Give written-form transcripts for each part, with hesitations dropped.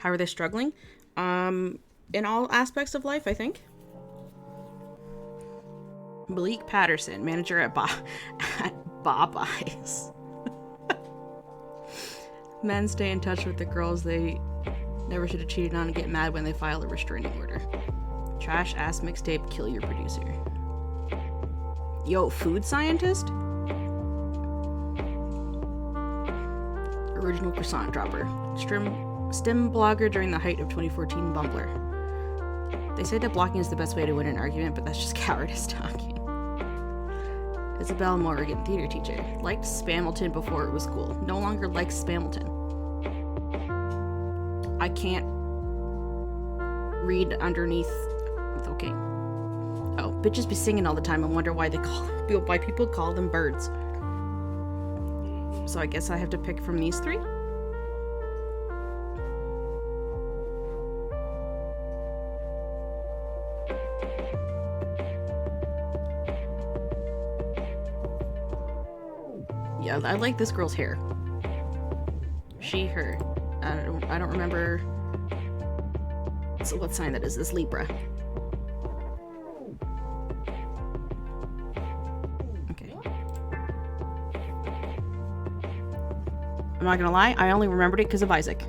How are they struggling? In all aspects of life, I think. Malik Patterson, manager at Bob Eyes. Men stay in touch with the girls they never should have cheated on and get mad when they file a restraining order. Trash ass mixtape, kill your producer. Yo, food scientist? Original croissant dropper. STEM blogger during the height of 2014 Bumbler. They say that blocking is the best way to win an argument, but that's just cowardice talking. Isabel Morgan, theater teacher. Liked Spamilton before it was cool. No longer likes Spamilton. I can't read underneath. Okay. Oh, bitches be singing all the time and wonder why people call them birds. So I guess I have to pick from these three? Yeah, I like this girl's hair. She, her. I don't remember. So what sign that is? This Libra. Okay. I'm not gonna lie, I only remembered it because of Isaac.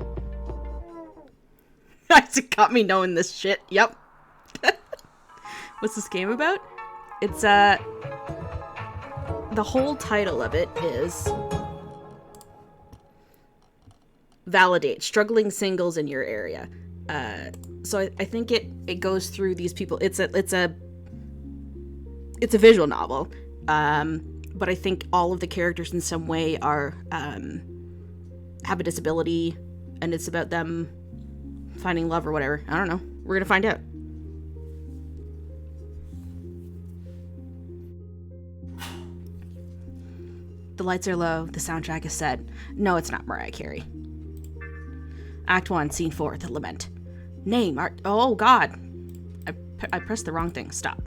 Isaac got me knowing this shit. Yep. What's this game about? It's the whole title of it is valiDate, struggling singles in your area. So I think it goes through these people. It's a visual novel, but I think all of the characters in some way are have a disability, and it's about them finding love or whatever. I don't know. We're gonna find out. The lights are low. The soundtrack is set. No, it's not Mariah Carey. Act 1, Scene 4, The Lament. Name, art. Oh, God. I pressed the wrong thing. Stop.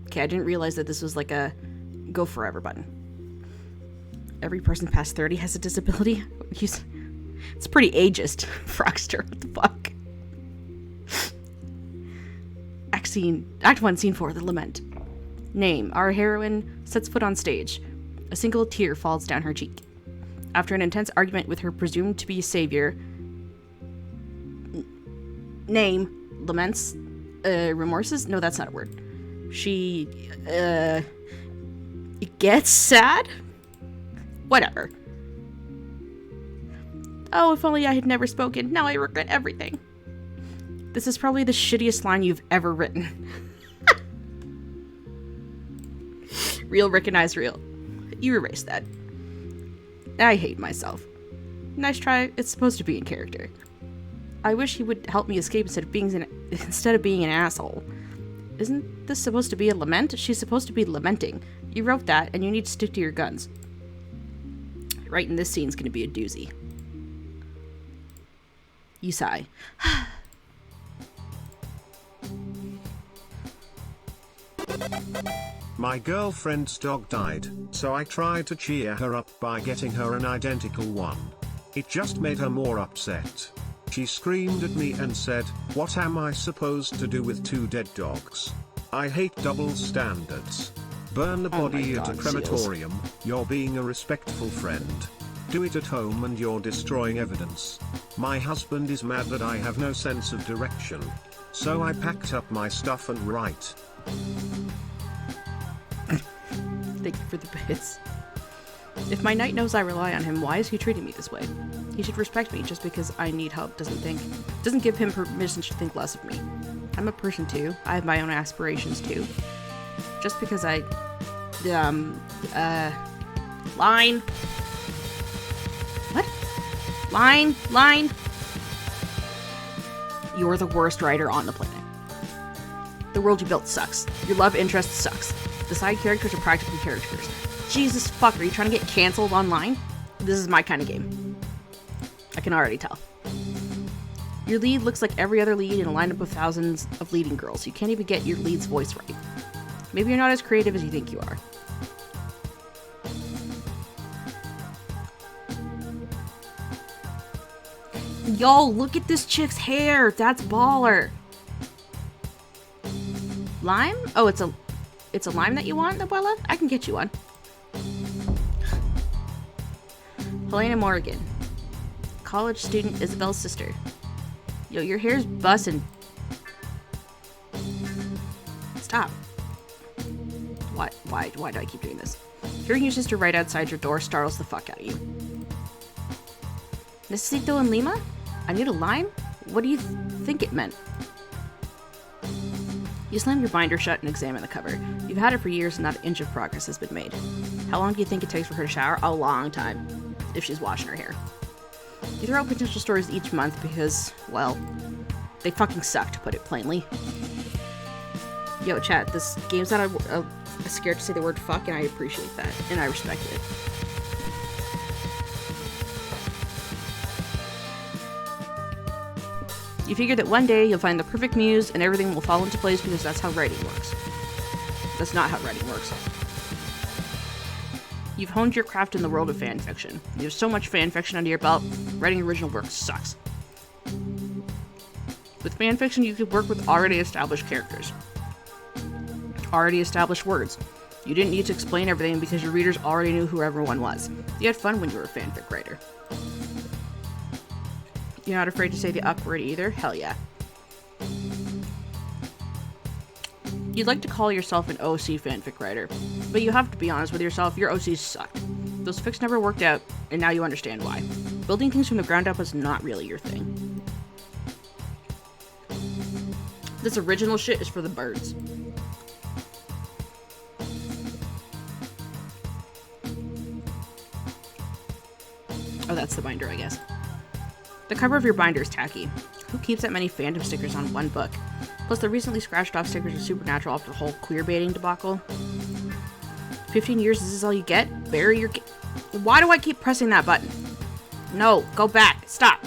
Okay, I didn't realize that this was like a go forever button. Every person past 30 has a disability? It's pretty ageist, Frogster. What the fuck? Act 1, Scene 4, The Lament. Name, our heroine sets foot on stage. A single tear falls down her cheek. After an intense argument with her presumed to be savior, name, laments, remorses? No, that's not a word. She, gets sad? Whatever. Oh, if only I had never spoken. Now I regret everything. This is probably the shittiest line you've ever written. Real recognized real. You erased that. I hate myself. Nice try. It's supposed to be in character. I wish he would help me escape instead of being an asshole. Isn't this supposed to be a lament? She's supposed to be lamenting. You wrote that, and you need to stick to your guns. Writing this scene's gonna be a doozy. You sigh. My girlfriend's dog died, so I tried to cheer her up by getting her an identical one. It just made her more upset. She screamed at me and said, "What am I supposed to do with two dead dogs? I hate double standards. Burn the body at a crematorium, you're being a respectful friend. Do it at home and you're destroying evidence. My husband is mad that I have no sense of direction. So I packed up my stuff and write." Thank you for the bits. If my knight knows I rely on him, why is he treating me this way? He should respect me just because I need help doesn't give him permission to think less of me. I'm a person too. I have my own aspirations too. Just because line. What? Line. You're the worst writer on the planet. The world you built sucks. Your love interest sucks. The side characters are practically caricatures. Jesus fuck, are you trying to get canceled online? This is my kind of game. I can already tell. Your lead looks like every other lead in a lineup of thousands of leading girls. You can't even get your lead's voice right. Maybe you're not as creative as you think you are. Yo, look at this chick's hair. That's baller. Lime? Oh, it's a lime that you want, Abuela? I can get you one. Helena Morgan. College student Isabel's sister. Yo, your hair's bussin'. Stop. Why do I keep doing this? Hearing your sister right outside your door startles the fuck out of you. Necesito en Lima? I need a lime? What do you think it meant? You slam your binder shut and examine the cover. You've had it for years and not an inch of progress has been made. How long do you think it takes for her to shower? A long time. If she's washing her hair. You throw out potential stories each month because, well, they fucking suck, to put it plainly. Yo, chat, this game's not scared to say the word fuck, and I appreciate that, and I respect it. You figure that one day you'll find the perfect muse and everything will fall into place because that's how writing works. That's not how writing works. You've honed your craft in the world of fanfiction. You have so much fanfiction under your belt, writing original work sucks. With fanfiction, you could work with already established characters. Already established words. You didn't need to explain everything because your readers already knew who everyone was. You had fun when you were a fanfic writer. You're not afraid to say the up word either? Hell yeah. You'd like to call yourself an OC fanfic writer, but you have to be honest with yourself, your OCs sucked. Those fics never worked out, and now you understand why. Building things from the ground up was not really your thing. This original shit is for the birds. Oh, that's the binder, I guess. The cover of your binder is tacky. Who keeps that many fandom stickers on one book? Plus, the recently scratched off stickers are supernatural after the whole queer baiting debacle. 15 years, this is all you get? Bury your... Why do I keep pressing that button? No, go back. Stop.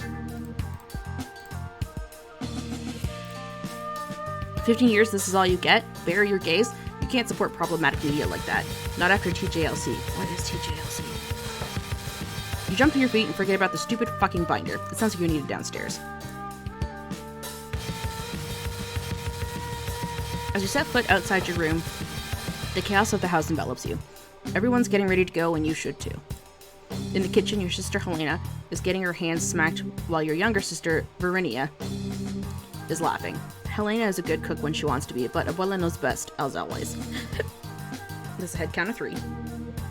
15 years, this is all you get? Bury your gays? You can't support problematic media like that. Not after TJLC. What is TJLC? You jump to your feet and forget about the stupid fucking binder. It sounds like you need it downstairs. As you set foot outside your room, the chaos of the house envelops you. Everyone's getting ready to go, and you should too. In the kitchen, your sister Helena is getting her hands smacked while your younger sister, Verinia, is laughing. Helena is a good cook when she wants to be, but Abuela knows best, as always. This is a head count of 3.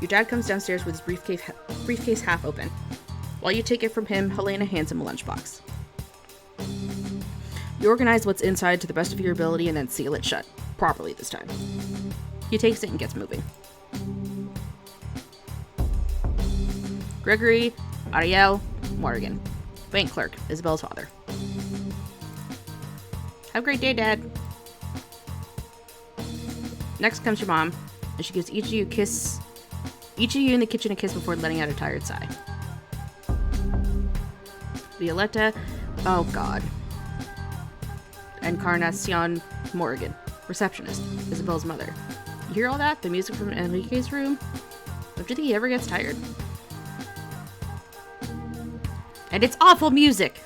Your dad comes downstairs with his briefcase half open. While you take it from him, Helena hands him a lunchbox. You organize what's inside to the best of your ability and then seal it shut. Properly this time. He takes it and gets moving. Gregory, Ariel, Morgan. Bank clerk, Isabel's father. Have a great day, Dad. Next comes your mom, and she gives each of you in the kitchen a kiss before letting out a tired sigh. Violetta, oh god. Encarnacion Morgan, receptionist, Isabel's mother. You hear all that? The music from Enrique's room? Don't you think he ever gets tired? And it's awful music!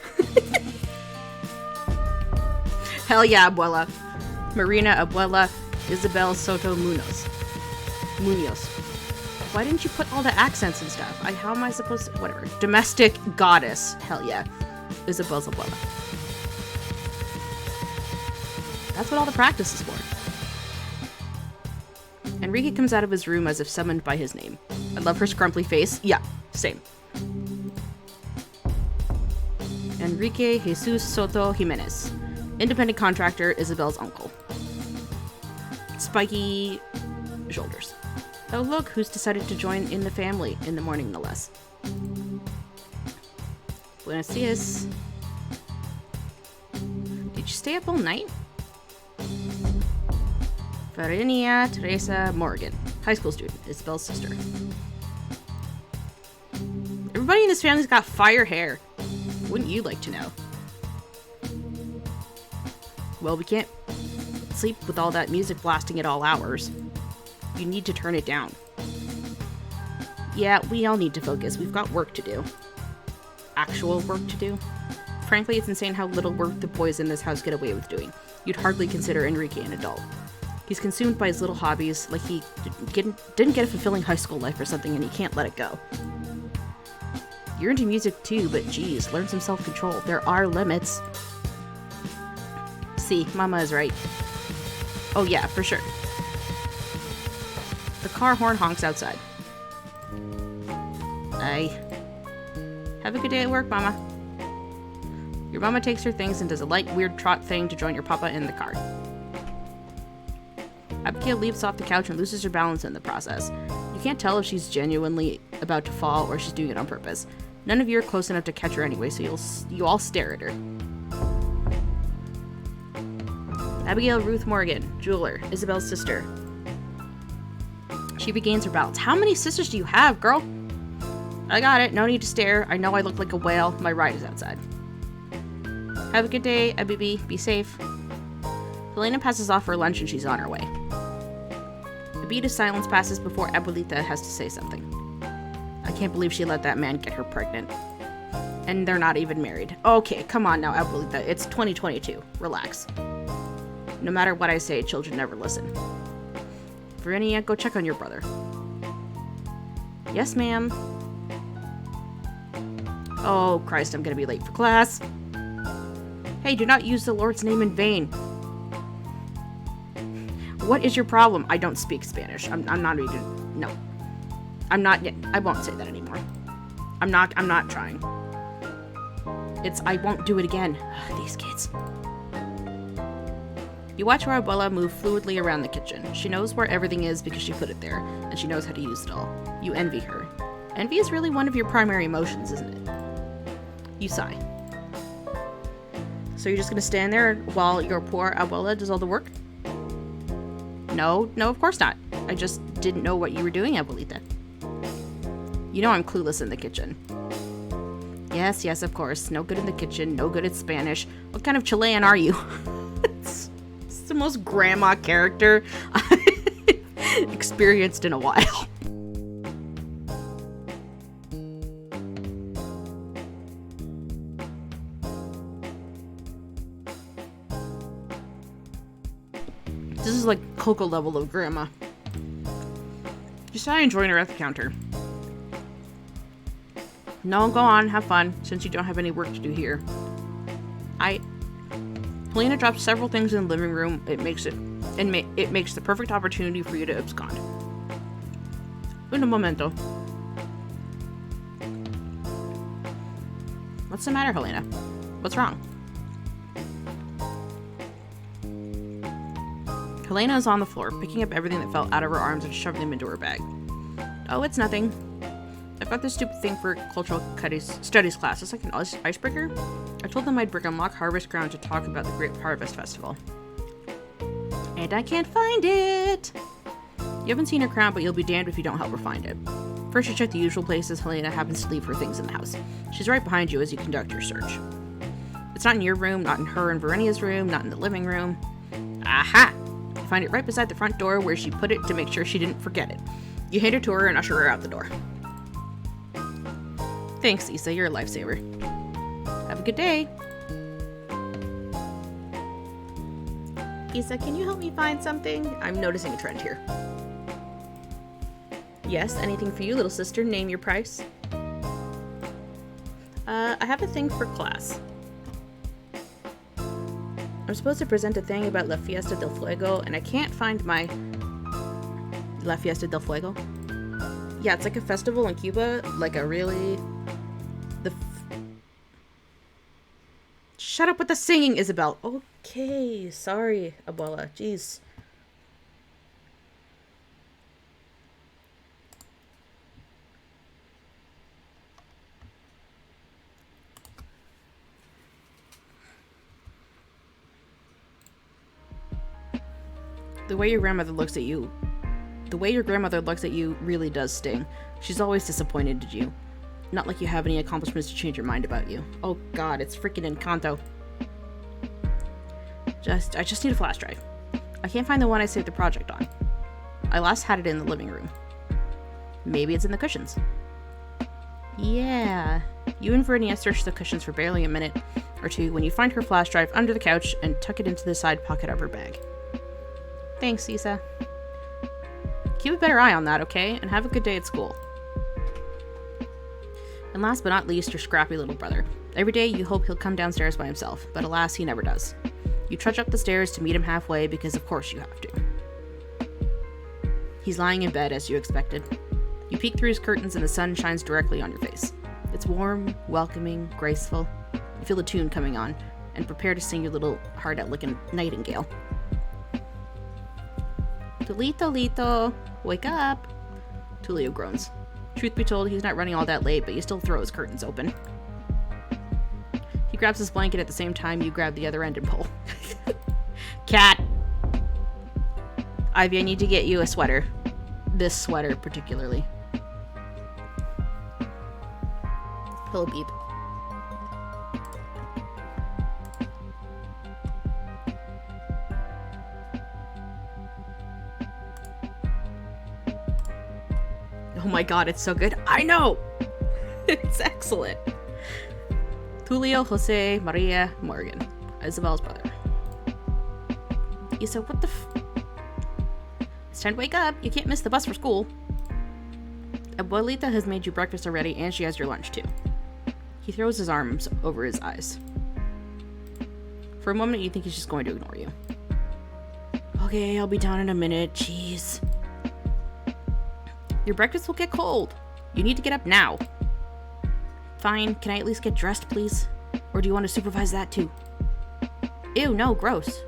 Hell yeah, Abuela. Marina Abuela Isabel Soto Munoz. Why didn't you put all the accents and stuff? How am I supposed to... Whatever. Domestic goddess. Hell yeah. Isabel's Abuela. That's what all the practice is for. Enrique comes out of his room as if summoned by his name. I love her scrumply face. Yeah, same. Enrique Jesus Soto Jimenez. Independent contractor, Isabel's uncle. Spiky shoulders. Oh look, who's decided to join in the family in the morning, no less. Buenos dias. Did you stay up all night? Verinia Teresa Morgan, high school student, Isabel's sister. Everybody in this family's got fire hair. Wouldn't you like to know? Well, we can't sleep with all that music blasting at all hours. You need to turn it down. Yeah, we all need to focus. We've got work to do. Actual work to do. Frankly, it's insane how little work the boys in this house get away with doing. You'd hardly consider Enrique an adult. He's consumed by his little hobbies, like he didn't get a fulfilling high school life or something and he can't let it go. You're into music too, but geez, learn some self-control. There are limits. See, Mama is right. Oh yeah, for sure. The car horn honks outside. Have a good day at work, Mama. Your mama takes her things and does a light, weird trot thing to join your papa in the car. Abigail leaps off the couch and loses her balance in the process. You can't tell if she's genuinely about to fall or she's doing it on purpose. None of you are close enough to catch her anyway, so you all stare at her. Abigail Ruth Morgan, jeweler, Isabel's sister. She regains her balance. How many sisters do you have, girl? I got it. No need to stare. I know I look like a whale. My ride is outside. Have a good day, Abibi. Be safe. Helena passes off for lunch and she's on her way. A beat of silence passes before Abuelita has to say something. I can't believe she let that man get her pregnant. And they're not even married. Okay, come on now, Abuelita. It's 2022. Relax. No matter what I say, children never listen. Verenia, go check on your brother. Yes, ma'am. Oh, Christ, I'm gonna be late for class. Hey, do not use the Lord's name in vain. What is your problem? I don't speak Spanish. I'm not even... No. I'm not... I won't say that anymore. I'm not trying. I won't do it again. Ugh, these kids. You watch your abuela move fluidly around the kitchen. She knows where everything is because she put it there, and she knows how to use it all. You envy her. Envy is really one of your primary emotions, isn't it? You sigh. So you're just gonna stand there while your poor abuela does all the work? No, of course not. I just didn't know what you were doing, Abuelita. You know I'm clueless in the kitchen. Yes, of course. No good in the kitchen, no good at Spanish. What kind of Chilean are you? It's the most grandma character I've experienced in a while. This is like Coco level of grandma. You sigh and join her at the counter. No, go on, have fun, since you don't have any work to do here. Helena drops several things in the living room. It makes the perfect opportunity for you to abscond. Un momento. What's the matter, Helena? What's wrong? Helena is on the floor, picking up everything that fell out of her arms and shoving them into her bag. Oh, it's nothing. I've got this stupid thing for cultural studies class. It's like an icebreaker. I told them I'd bring a mock harvest ground to talk about the Great Harvest Festival. And I can't find it! You haven't seen her crown, but you'll be damned if you don't help her find it. First you check the usual places Helena happens to leave her things in the house. She's right behind you as you conduct your search. It's not in your room, not in her and Verenia's room, not in the living room. Aha! You find it right beside the front door where she put it to make sure she didn't forget it. You hand it to her and usher her out the door. Thanks, Issa, you're a lifesaver. Have a good day. Issa, can you help me find something? I'm noticing a trend here. Yes, anything for you, little sister. Name your price. I have a thing for class. I'm supposed to present a thing about La Fiesta del Fuego, and I can't find my... La Fiesta del Fuego? Yeah, it's like a festival in Cuba, like a really... Shut up with the singing, Isabel. Okay, sorry, Abuela. Jeez. The way your grandmother looks at you really does sting. She's always disappointed in you. Not like you have any accomplishments to change your mind about you. Oh god, it's freaking Encanto. I just need a flash drive. I can't find the one I saved the project on. I last had it in the living room. Maybe it's in the cushions. Yeah. You and Verinia search the cushions for barely a minute or two when you find her flash drive under the couch and tuck it into the side pocket of her bag. Thanks, Isa. Keep a better eye on that, okay? And have a good day at school. And last but not least, your scrappy little brother. Every day you hope he'll come downstairs by himself, but alas, he never does. You trudge up the stairs to meet him halfway because of course you have to. He's lying in bed as you expected. You peek through his curtains and the sun shines directly on your face. It's warm, welcoming, graceful. You feel the tune coming on and prepare to sing your little heart-out-licking nightingale. Tulito, Lito, wake up! Tulio groans. Truth be told, he's not running all that late, but you still throw his curtains open. He grabs his blanket at the same time you grab the other end and pull. Cat! Ivy, I need to get you a sweater. This sweater, particularly. Hello, beep. Oh my god, it's so good. I know! It's excellent. Tulio, Jose, Maria, Morgan. Isabel's brother. Isa, what the It's time to wake up. You can't miss the bus for school. Abuelita has made you breakfast already, and she has your lunch too. He throws his arms over his eyes. For a moment, you think he's just going to ignore you. Okay, I'll be down in a minute. Jeez. Your breakfast will get cold. You need to get up now. Fine, can I at least get dressed, please? Or do you want to supervise that too? Ew, no, gross.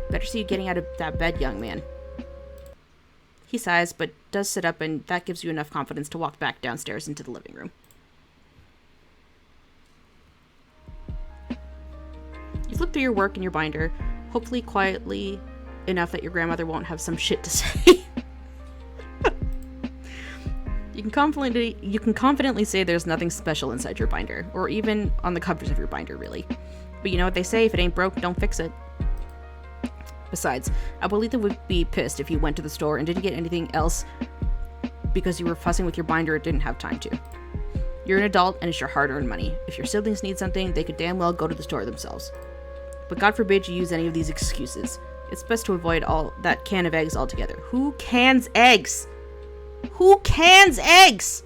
Better see you getting out of that bed, young man. He sighs, but does sit up, and that gives you enough confidence to walk back downstairs into the living room. You flip through your work in your binder, hopefully quietly enough that your grandmother won't have some shit to say. You can confidently say there's nothing special inside your binder, or even on the covers of your binder, really. But you know what they say, if it ain't broke, don't fix it. Besides, Abuelita would be pissed if you went to the store and didn't get anything else because you were fussing with your binder and didn't have time to. You're an adult and it's your hard-earned money. If your siblings need something, they could damn well go to the store themselves. But God forbid you use any of these excuses. It's best to avoid all that can of eggs altogether. Who cans eggs? Who cans eggs?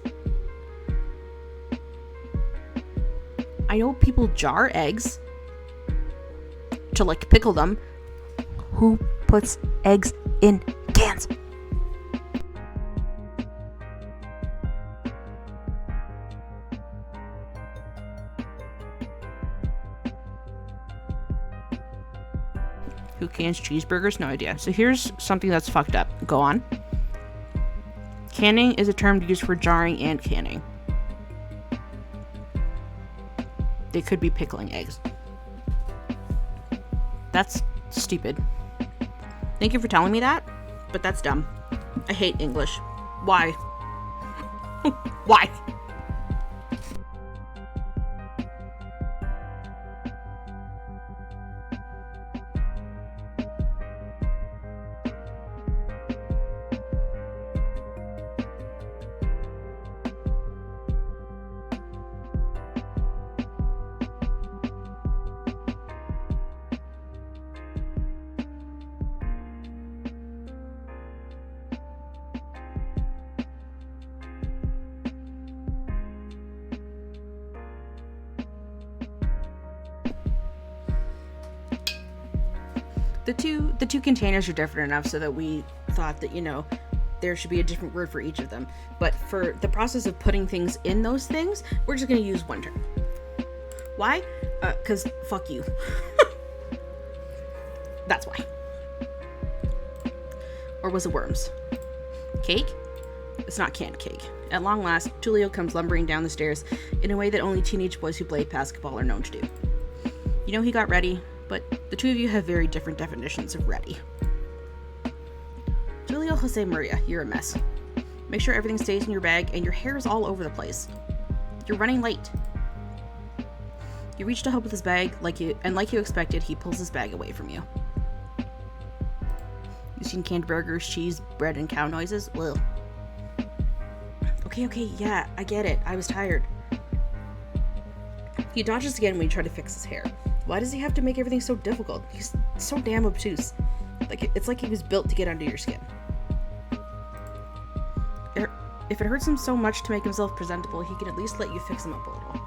I know people jar eggs to, like, pickle them. Who puts eggs in cans? Who cans cheeseburgers? No idea. So here's something that's fucked up. Go on. Canning is a term used for jarring and canning. They could be pickling eggs. That's stupid. Thank you for telling me that, but that's dumb. I hate English. Why? Why? The two containers are different enough so that we thought that, you know, there should be a different word for each of them. But for the process of putting things in those things, we're just going to use one term. Why? 'Cause fuck you. That's why. Or was it worms? Cake? It's not canned cake. At long last, Tulio comes lumbering down the stairs in a way that only teenage boys who play basketball are known to do. You know he got ready, but the two of you have very different definitions of ready. Tulio, Jose, Maria, you're a mess. Make sure everything stays in your bag and your hair is all over the place. You're running late. You reach to help with his bag, like you expected, he pulls his bag away from you. You've seen canned burgers, cheese, bread, and cow noises? Well. Okay, yeah, I get it. I was tired. He dodges again when you try to fix his hair. Why does he have to make everything so difficult? He's so damn obtuse. It's like he was built to get under your skin. If it hurts him so much to make himself presentable, he can at least let you fix him up a little.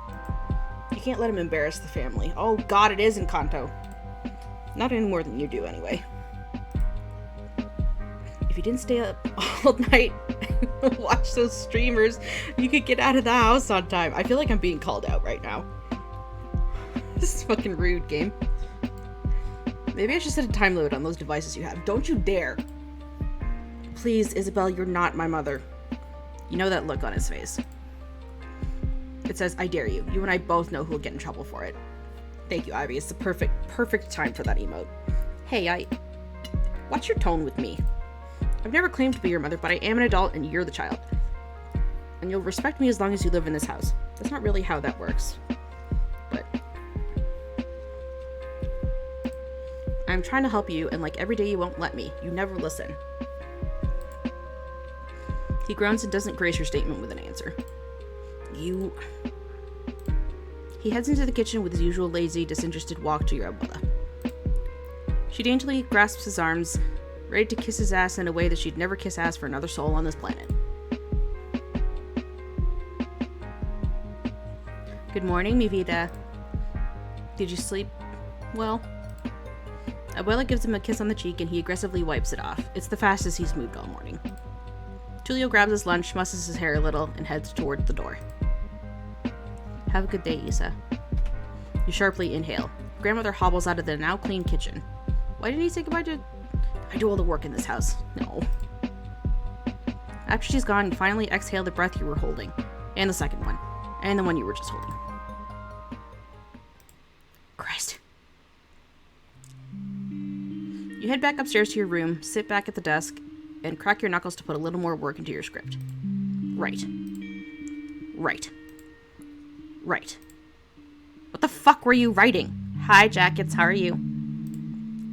You can't let him embarrass the family. Oh god, it is Encanto. Not any more than you do, anyway. If you didn't stay up all night and watch those streamers, you could get out of the house on time. I feel like I'm being called out right now. This is fucking rude, game. Maybe I should set a time limit on those devices you have. Don't you dare. Please, Isabel, you're not my mother. You know that look on his face. It says, I dare you. You and I both know who'll get in trouble for it. Thank you, Ivy. It's the perfect time for that emote. Hey, watch your tone with me. I've never claimed to be your mother, but I am an adult and you're the child. And you'll respect me as long as you live in this house. That's not really how that works. But I'm trying to help you, and like every day you won't let me. You never listen. He groans and doesn't grace your statement with an answer. He heads into the kitchen with his usual lazy, disinterested walk to your abuela. She daintily grasps his arms, ready to kiss his ass in a way that she'd never kiss ass for another soul on this planet. Good morning, mi vida. Did you sleep well? Abuela gives him a kiss on the cheek and he aggressively wipes it off. It's the fastest he's moved all morning. Tulio grabs his lunch, musses his hair a little, and heads toward the door. Have a good day, Isa. You sharply inhale. Grandmother hobbles out of the now clean kitchen. Why didn't he say goodbye to... I do all the work in this house. No. After she's gone, you finally exhale the breath you were holding. And the second one. And the one you were just holding. Christ. You head back upstairs to your room, sit back at the desk, and crack your knuckles to put a little more work into your script. Right. What the fuck were you writing? Hi, Jackets, how are you?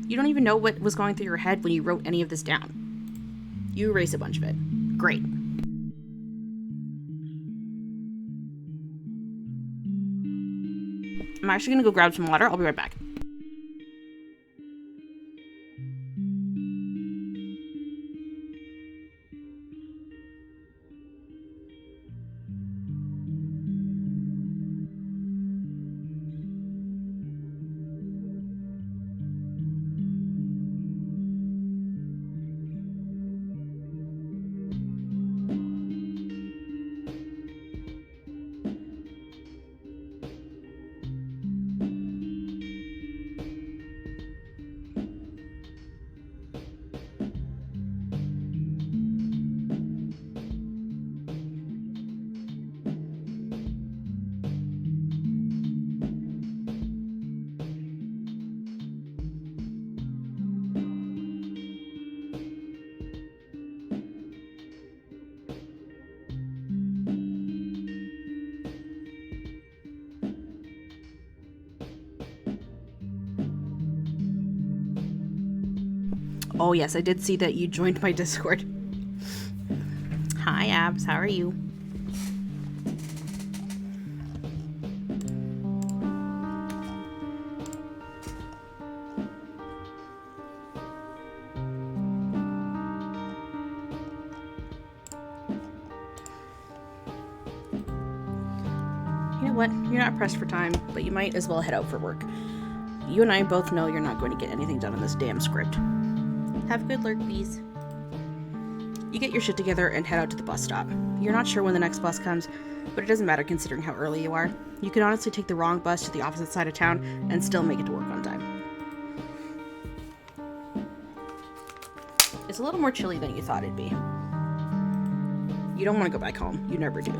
You don't even know what was going through your head when you wrote any of this down. You erase a bunch of it. Great. I'm actually gonna go grab some water. I'll be right back. Oh yes, I did see that you joined my Discord. Hi Abs, how are you? You know what? You're not pressed for time, but you might as well head out for work. You and I both know you're not going to get anything done on this damn script. Have a good lurk, please. You get your shit together and head out to the bus stop. You're not sure when the next bus comes, but it doesn't matter considering how early you are. You can honestly take the wrong bus to the opposite side of town and still make it to work on time. It's a little more chilly than you thought it'd be. You don't want to go back home. You never do.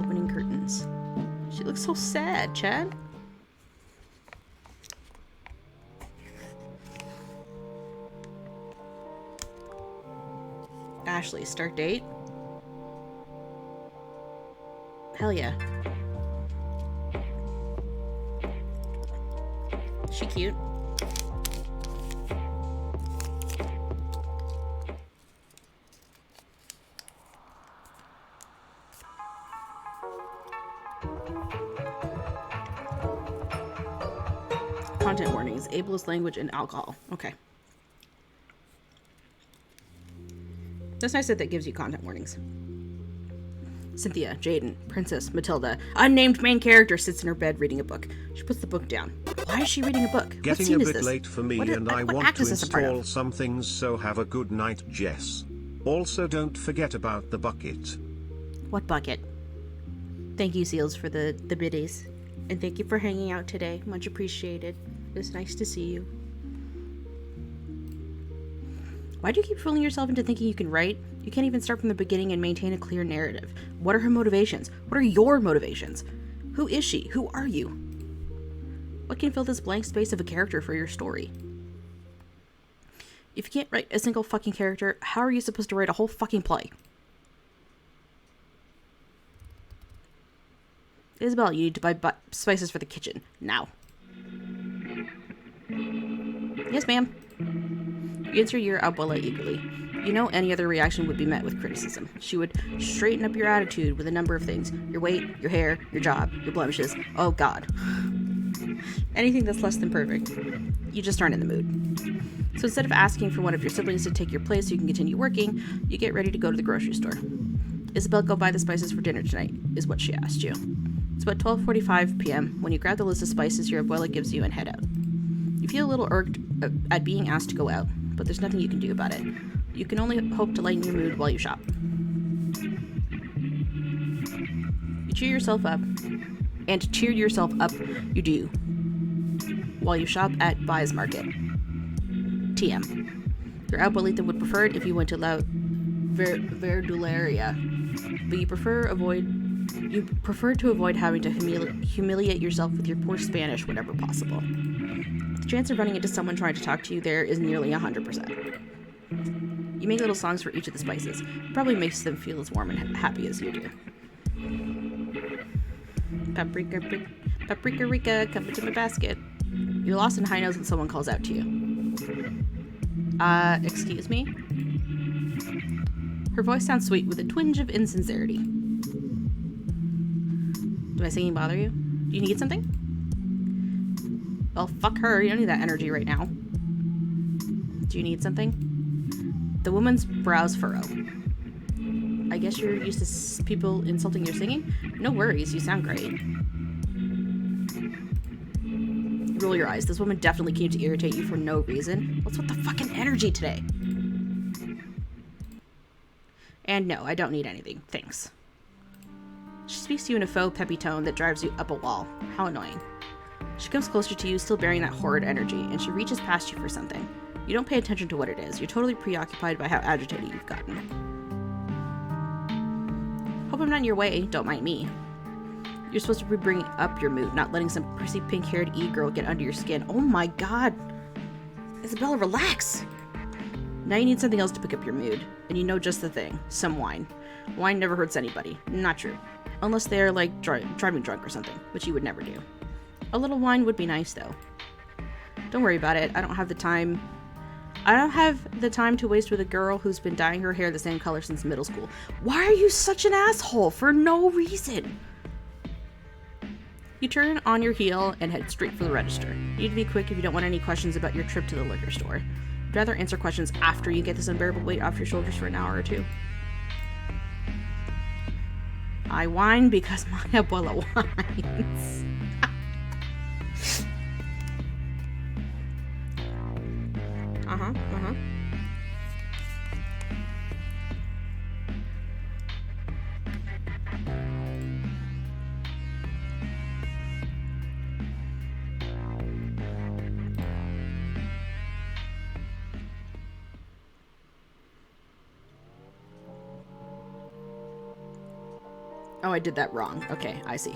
Opening curtains. She looks so sad, Chad. Ashley, start date? Hell yeah. She cute? content warnings, ableist language, and alcohol. Okay. That's nice that that gives you content warnings. Cynthia, Jaden, Princess, Matilda, unnamed main character sits in her bed reading a book. She puts the book down. Why is she reading a book? What Getting scene a is bit this? late for me and I what want act to is this a part of? install some things, so have a good night, Jess. Also don't forget about the bucket. What bucket? Thank you, Seals, for the biddies. And thank you for hanging out today. Much appreciated. It's nice to see you. Why do you keep fooling yourself into thinking you can write? You can't even start from the beginning and maintain a clear narrative. What are her motivations? What are your motivations? Who is she? Who are you? What can fill this blank space of a character for your story? If you can't write a single fucking character, how are you supposed to write a whole fucking play? Isabel, you need to buy spices for the kitchen. Now. Yes, ma'am. You answer your abuela eagerly. You know any other reaction would be met with criticism. She would straighten up your attitude with a number of things. Your weight, your hair, your job, your blemishes. Oh, God. Anything that's less than perfect. You just aren't in the mood. So instead of asking for one of your siblings to take your place so you can continue working, you get ready to go to the grocery store. Isabel, go buy the spices for dinner tonight, is what she asked you. It's about 12:45 p.m. when you grab the list of spices your abuela gives you and head out. You feel a little irked at being asked to go out, but there's nothing you can do about it. You can only hope to lighten your mood while you shop. You cheer yourself up, and to cheer yourself up, you do, while you shop at Buy's Market. TM. Your abuelita would prefer it if you went to La Verdularia, but you prefer to avoid having to humiliate yourself with your poor Spanish whenever possible. The chance of running into someone trying to talk to you there is nearly 100%. You make little songs for each of the spices. It probably makes them feel as warm and happy as you do. Paprika Rika, come into my basket. You're lost in high notes when someone calls out to you. Excuse me? Her voice sounds sweet with a twinge of insincerity. Do my singing bother you? Do you need something? Well, fuck her. You don't need that energy right now. Do you need something? The woman's brows furrow. I guess you're used to people insulting your singing? No worries, you sound great. You roll your eyes. This woman definitely came to irritate you for no reason. What's with the fucking energy today? And no, I don't need anything. Thanks. She speaks to you in a faux peppy tone that drives you up a wall. How annoying. She comes closer to you, still bearing that horrid energy, and she reaches past you for something. You don't pay attention to what it is. You're totally preoccupied by how agitated you've gotten. Hope I'm not in your way. Don't mind me. You're supposed to be bringing up your mood, not letting some prissy pink-haired e-girl get under your skin. Oh my god. Isabella, relax. Now you need something else to pick up your mood, and you know just the thing. Some wine. Wine never hurts anybody. Not true. Unless they're, like, driving drunk or something, which you would never do. A little wine would be nice, though. Don't worry about it. I don't have the time to waste with a girl who's been dyeing her hair the same color since middle school. Why are you such an asshole? For no reason. You turn on your heel and head straight for the register. You need to be quick if you don't want any questions about your trip to the liquor store. I'd rather answer questions after you get this unbearable weight off your shoulders for an hour or two. I whine because my abuela whines. Oh, I did that wrong. Okay, I see.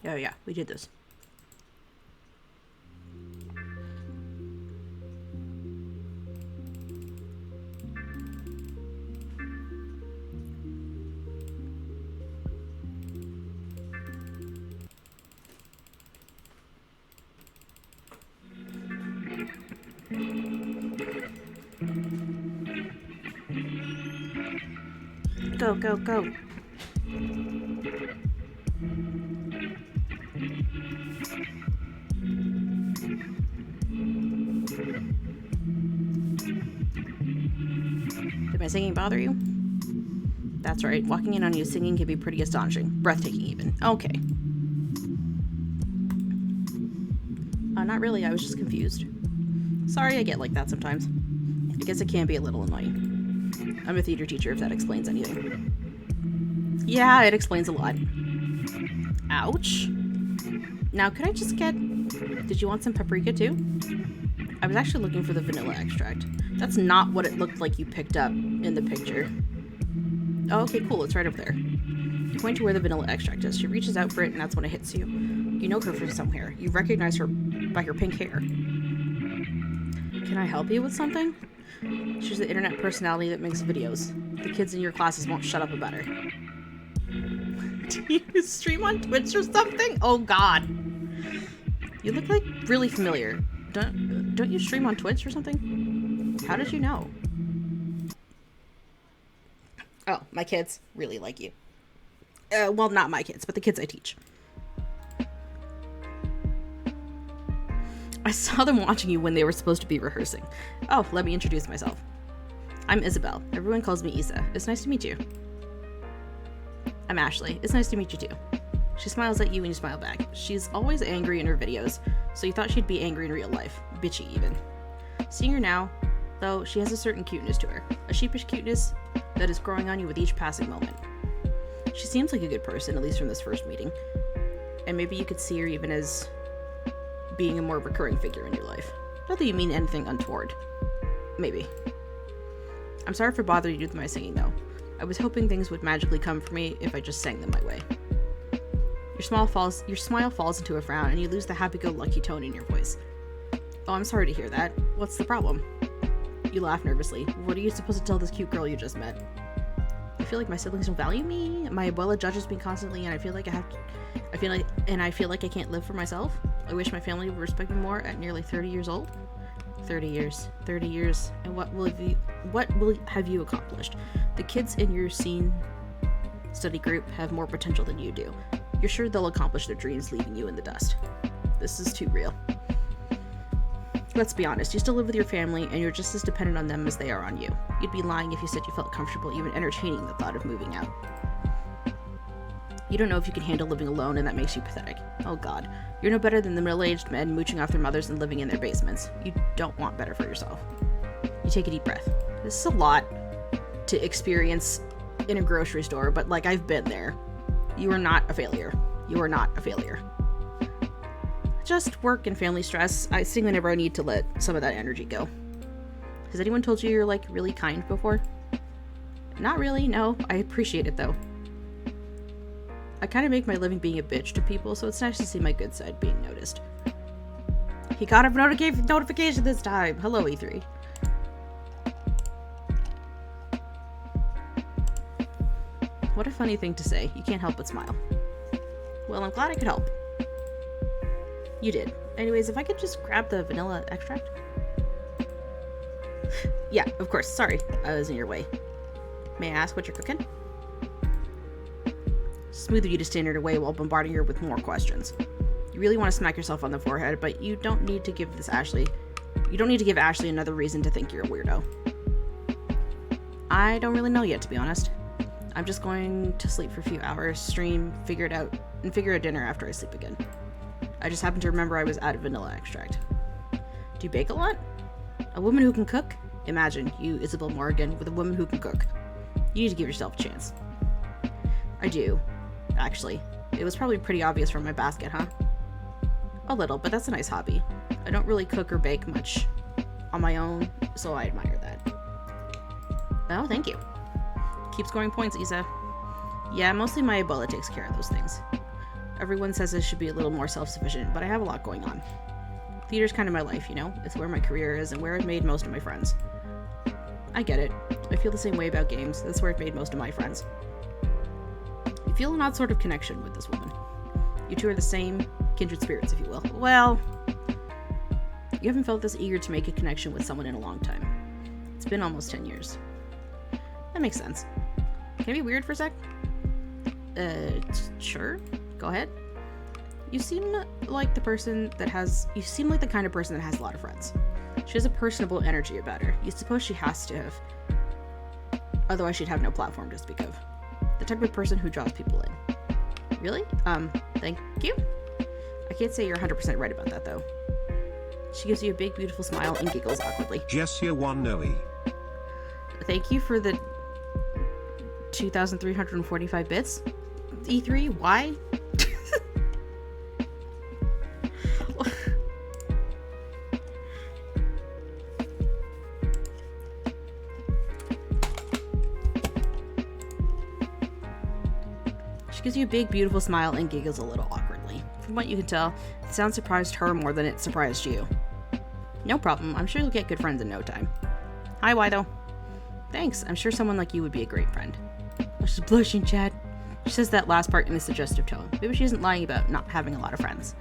Yeah, we did this. Go, go, go. Did my singing bother you? That's right, walking in on you singing can be pretty astonishing. Breathtaking, even. Okay. Not really, I was just confused. Sorry, I get like that sometimes. I guess it can be a little annoying. I'm a theater teacher, if that explains anything. Yeah, it explains a lot. Ouch. Now, could I just get... Did you want some paprika, too? I was actually looking for the vanilla extract. That's not what it looked like you picked up in the picture. Oh, okay, cool. It's right over there. You point to where the vanilla extract is. She reaches out for it, and that's when it hits you. You know her from somewhere. You recognize her by her pink hair. Can I help you with something? She's the internet personality that makes videos. The kids in your classes won't shut up about her. Do you stream on Twitch or something? Oh god. You look like really familiar. Don't you stream on Twitch or something? How did you know? Oh, my kids really like you. Well, not my kids, but the kids I teach. I saw them watching you when they were supposed to be rehearsing. Oh, let me introduce myself. I'm Isabel. Everyone calls me Isa. It's nice to meet you. I'm Ashley. It's nice to meet you too. She smiles at you and you smile back. She's always angry in her videos, so you thought she'd be angry in real life. Bitchy, even. Seeing her now, though, she has a certain cuteness to her. A sheepish cuteness that is growing on you with each passing moment. She seems like a good person, at least from this first meeting. And maybe you could see her even as being a more recurring figure in your life. Not that you mean anything untoward. Maybe. I'm sorry for bothering you with my singing, though. I was hoping things would magically come for me if I just sang them my way. Your smile falls into a frown, and you lose the happy-go-lucky tone in your voice. Oh, I'm sorry to hear that. What's the problem? You laugh nervously. What are you supposed to tell this cute girl you just met? I feel like my siblings don't value me. My abuela judges me constantly, and I feel like I can't live for myself. I wish my family would respect me more at nearly 30 years old. 30 years. And what will have you accomplished? The kids in your scene study group have more potential than you do. You're sure they'll accomplish their dreams leaving you in the dust. This is too real. Let's be honest, you still live with your family and you're just as dependent on them as they are on you. You'd be lying if you said you felt comfortable even entertaining the thought of moving out. You don't know if you can handle living alone, and that makes you pathetic. Oh god. You're no better than the middle-aged men mooching off their mothers and living in their basements. You don't want better for yourself. You take a deep breath. This is a lot to experience in a grocery store, but like, I've been there. You are not a failure. You are not a failure. Just work and family stress. I sing whenever I need to let some of that energy go. Has anyone told you you're like really kind before? Not really, no. I appreciate it though. I kind of make my living being a bitch to people, so it's nice to see my good side being noticed. He got a notification this time. Hello, E3. What a funny thing to say. You can't help but smile. Well, I'm glad I could help. You did. Anyways, if I could just grab the vanilla extract. Yeah, of course. Sorry, I was in your way. May I ask what you're cooking? Smooth of you to stand in her way while bombarding her with more questions. You really want to smack yourself on the forehead, but you don't need to give Ashley another reason to think you're a weirdo. I don't really know yet, to be honest. I'm just going to sleep for a few hours, stream, figure it out, and figure a dinner after I sleep again. I just happen to remember I was out of vanilla extract. Do you bake a lot? A woman who can cook? Imagine you, Isabel Morgan, with a woman who can cook. You need to give yourself a chance. I do. Actually, it was probably pretty obvious from my basket, huh? A little, but that's a nice hobby. I don't really cook or bake much on my own, so I admire that. Oh, thank you. Keep scoring points, Isa. Yeah, mostly my abuela takes care of those things. Everyone says I should be a little more self-sufficient, but I have a lot going on. Theater's kind of my life, you know? It's where my career is and where I've made most of my friends. I get it. I feel the same way about games. That's where I've made most of my friends. You feel an odd sort of connection with this woman. You two are the same kindred spirits, if you will. Well, You haven't felt this eager to make a connection with someone in a long time. It's been almost 10 years. That makes sense. Can I be weird for a sec? Sure. Go ahead. You seem like the kind of person that has a lot of friends. She has a personable energy about her. You suppose she has to have. Otherwise she'd have no platform to speak of. The type of person who draws people in. Really? Thank you? I can't say you're 100% right about that, though. She gives you a big, beautiful smile and giggles awkwardly. Jessia 1 Noe. Thank you for the 2,345 bits. E3, why? She gives you a big, beautiful smile and giggles a little awkwardly. From what you can tell, the sound surprised her more than it surprised you. No problem. I'm sure you'll get good friends in no time. Hi, why though? Thanks. I'm sure someone like you would be a great friend. Oh, she's blushing, Chad. She says that last part in a suggestive tone. Maybe she isn't lying about not having a lot of friends.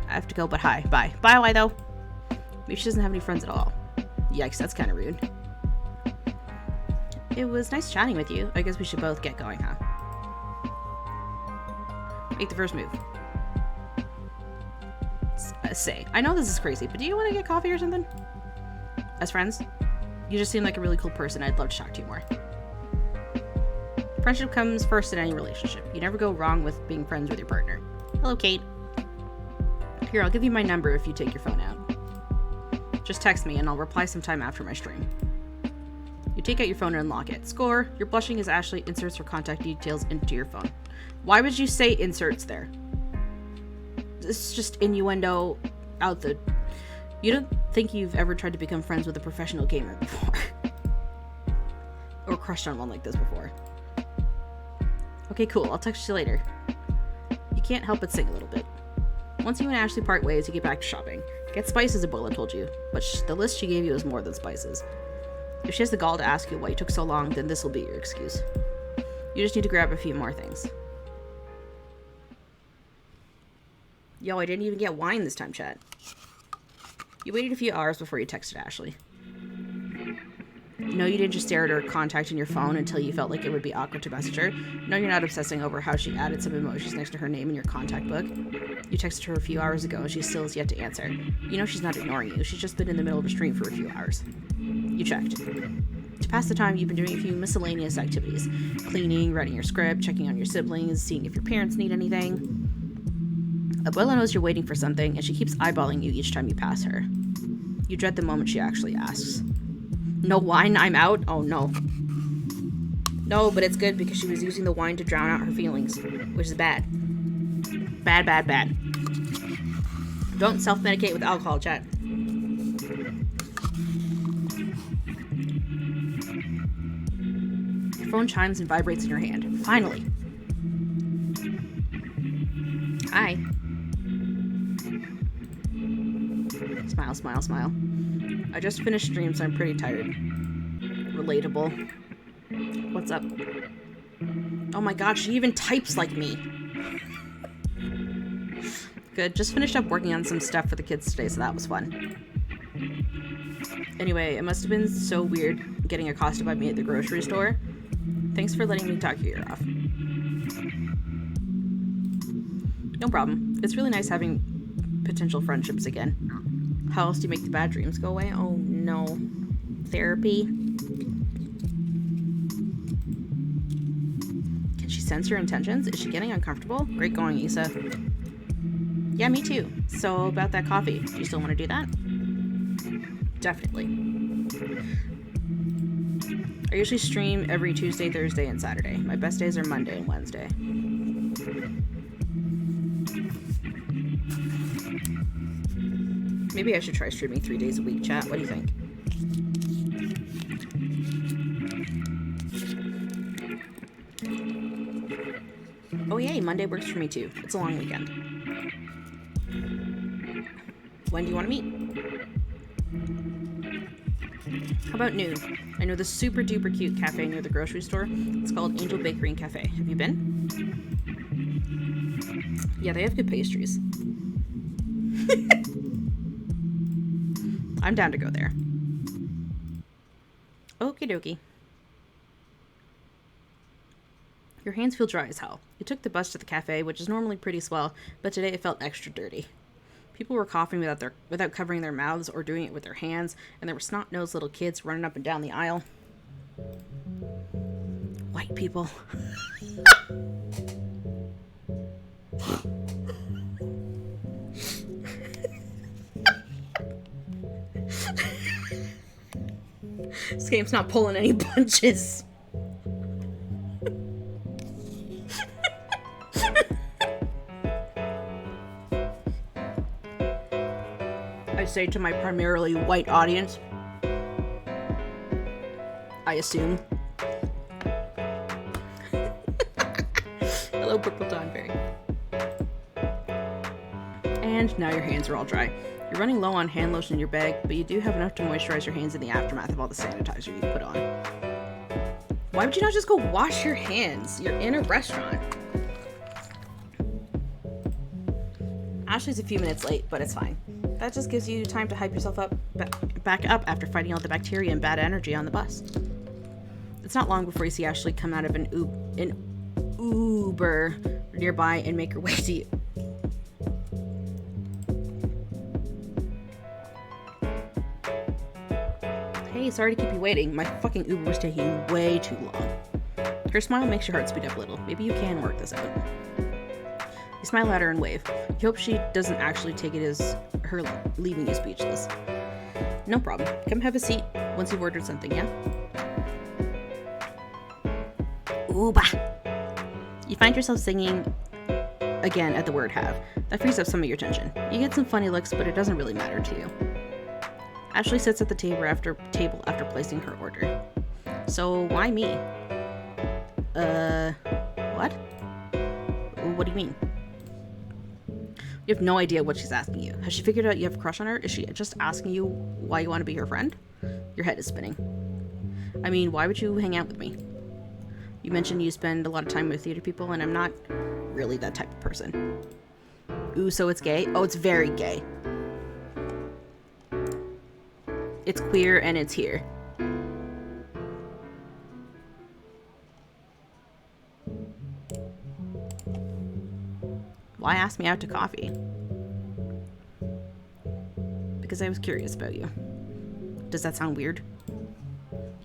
I have to go, but hi. Bye. Bye, why though? Maybe she doesn't have any friends at all. Yikes, that's kind of rude. It was nice chatting with you. I guess we should both get going, huh? Make the first move. Say, I know this is crazy, but do you want to get coffee or something? As friends? You just seem like a really cool person. I'd love to talk to you more. Friendship comes first in any relationship. You never go wrong with being friends with your partner. Hello, Kate. Here, I'll give you my number if you take your phone out. Just text me and I'll reply sometime after my stream. You take out your phone and unlock it. Score. You're blushing as Ashley inserts her contact details into your phone. Why would you say inserts there? This is just innuendo out the... You don't think you've ever tried to become friends with a professional gamer before. Or crushed on one like this before. Okay, cool. I'll text you later. You can't help but sing a little bit. Once you and Ashley part ways, you get back to shopping. Get spices, Ebola told you. But the list she gave you is more than spices. If she has the gall to ask you why you took so long, then this will be your excuse. You just need to grab a few more things. Yo, I didn't even get wine this time, chat. You waited a few hours before you texted Ashley. No, you didn't just stare at her contact in your phone until you felt like it would be awkward to message her. No, you're not obsessing over how she added some emojis next to her name in your contact book. You texted her a few hours ago and she still has yet to answer. You know she's not ignoring you. She's just been in the middle of a stream for a few hours. You checked. To pass the time, you've been doing a few miscellaneous activities. Cleaning, writing your script, checking on your siblings, seeing if your parents need anything. Abuela knows you're waiting for something, and she keeps eyeballing you each time you pass her. You dread the moment she actually asks. No wine, I'm out? Oh no. No, but it's good because she was using the wine to drown out her feelings, which is bad. Bad, bad, bad. Don't self-medicate with alcohol, chat. Your phone chimes and vibrates in your hand. Finally. Hi. Smile, smile, smile. I just finished stream, so I'm pretty tired. Relatable. What's up? Oh my god, she even types like me. Good, just finished up working on some stuff for the kids today, so that was fun. Anyway, it must have been so weird getting accosted by me at the grocery store. Thanks for letting me talk your ear off. No problem. It's really nice having potential friendships again. How else do you make the bad dreams go away? Oh no. Therapy? Can she sense your intentions? Is she getting uncomfortable? Great going, Issa. Yeah, me too. So about that coffee, do you still want to do that? Definitely. I usually stream every Tuesday, Thursday, and Saturday. My best days are Monday and Wednesday. Maybe I should try streaming 3 days a week, chat. What do you think? Oh yay, Monday works for me too. It's a long weekend. When do you want to meet? How about noon? I know this super duper cute cafe near the grocery store. It's called Angel Bakery and Cafe. Have you been? Yeah, they have good pastries. I'm down to go there. Okie dokie. Your hands feel dry as hell. You took the bus to the cafe, which is normally pretty swell, but today it felt extra dirty. People were coughing without covering their mouths or doing it with their hands, and there were snot-nosed little kids running up and down the aisle. White people. This game's not pulling any punches. I say to my primarily white audience, I assume. Hello, Purple Tonberry. And now your hands are all dry. You're running low on hand lotion in your bag, but you do have enough to moisturize your hands in the aftermath of all the sanitizer you put on. Why would you not just go wash your hands? You're in a restaurant. Ashley's a few minutes late, but it's fine. That just gives you time to hype yourself up back up after fighting all the bacteria and bad energy on the bus. It's not long before you see Ashley come out of an Uber nearby and make her way to you. Hey, sorry to keep you waiting. My fucking Uber was taking way too long. Her smile makes your heart speed up a little. Maybe you can work this out. You smile at her and wave. You hope she doesn't actually take it as her leaving you speechless. No problem. Come have a seat once you've ordered something, yeah? Ooba! You find yourself singing again at the word have. That frees up some of your tension. You get some funny looks, but it doesn't really matter to you. Ashley sits at the table after placing her order. So, why me? What? What do you mean? You have no idea what she's asking you. Has she figured out you have a crush on her? Is she just asking you why you want to be her friend? Your head is spinning. I mean, why would you hang out with me? You mentioned you spend a lot of time with theater people, and I'm not really that type of person. Ooh, so it's gay? Oh, it's very gay. It's queer and it's here. Why ask me out to coffee? Because I was curious about you. Does that sound weird?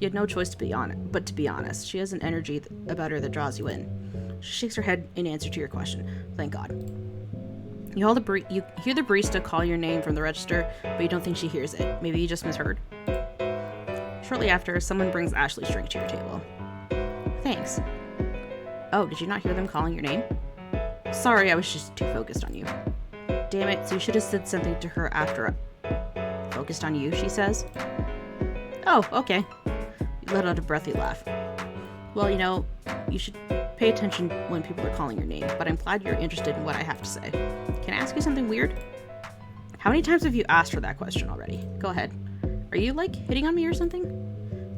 You had no choice to be honest. She has an energy about her that draws you in. She shakes her head in answer to your question. Thank God. You hear the barista call your name from the register, but you don't think she hears it. Maybe you just misheard. Shortly after, someone brings Ashley's drink to your table. Thanks. Oh, did you not hear them calling your name? Sorry, I was just too focused on you. Damn it, so you should have said something to her after. Focused on you, she says. Oh, okay. You let out a breathy laugh. Well, you know, you should pay attention when people are calling your name, but I'm glad you're interested in what I have to say. Can I ask you something weird? How many times have you asked her that question already? Go ahead. Are you, like, hitting on me or something?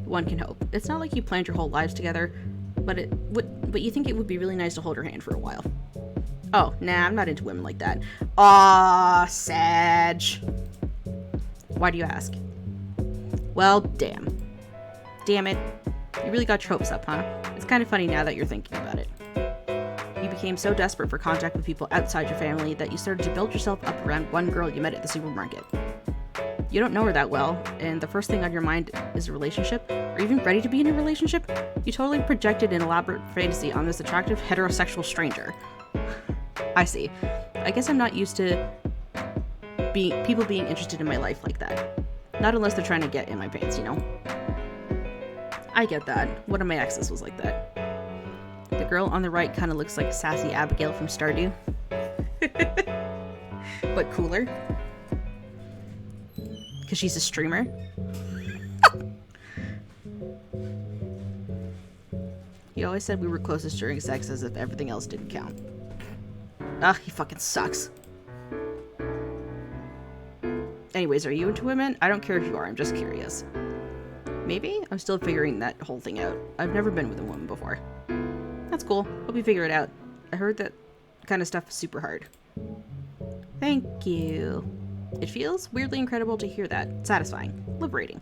One can hope. It's not like you planned your whole lives together, but you think it would be really nice to hold her hand for a while. Oh, nah, I'm not into women like that. Aw, Sag. Why do you ask? Well, damn. Damn it. You really got your hopes up, huh? It's kind of funny now that you're thinking about it. You became so desperate for contact with people outside your family that you started to build yourself up around one girl you met at the supermarket. You don't know her that well, and the first thing on your mind is a relationship, or even ready to be in a relationship? You totally projected an elaborate fantasy on this attractive heterosexual stranger. I see. I guess I'm not used to people being interested in my life like that. Not unless they're trying to get in my pants, you know? I get that. One of my exes was like that. The girl on the right kind of looks like sassy Abigail from Stardew. But cooler. Because she's a streamer. He always said we were closest during sex as if everything else didn't count. Ugh, he fucking sucks. Anyways, are you into women? I don't care if you are, I'm just curious. Maybe? I'm still figuring that whole thing out. I've never been with a woman before. That's cool. Hope you figure it out. I heard that kind of stuff is super hard. Thank you. It feels weirdly incredible to hear that. Satisfying. Liberating.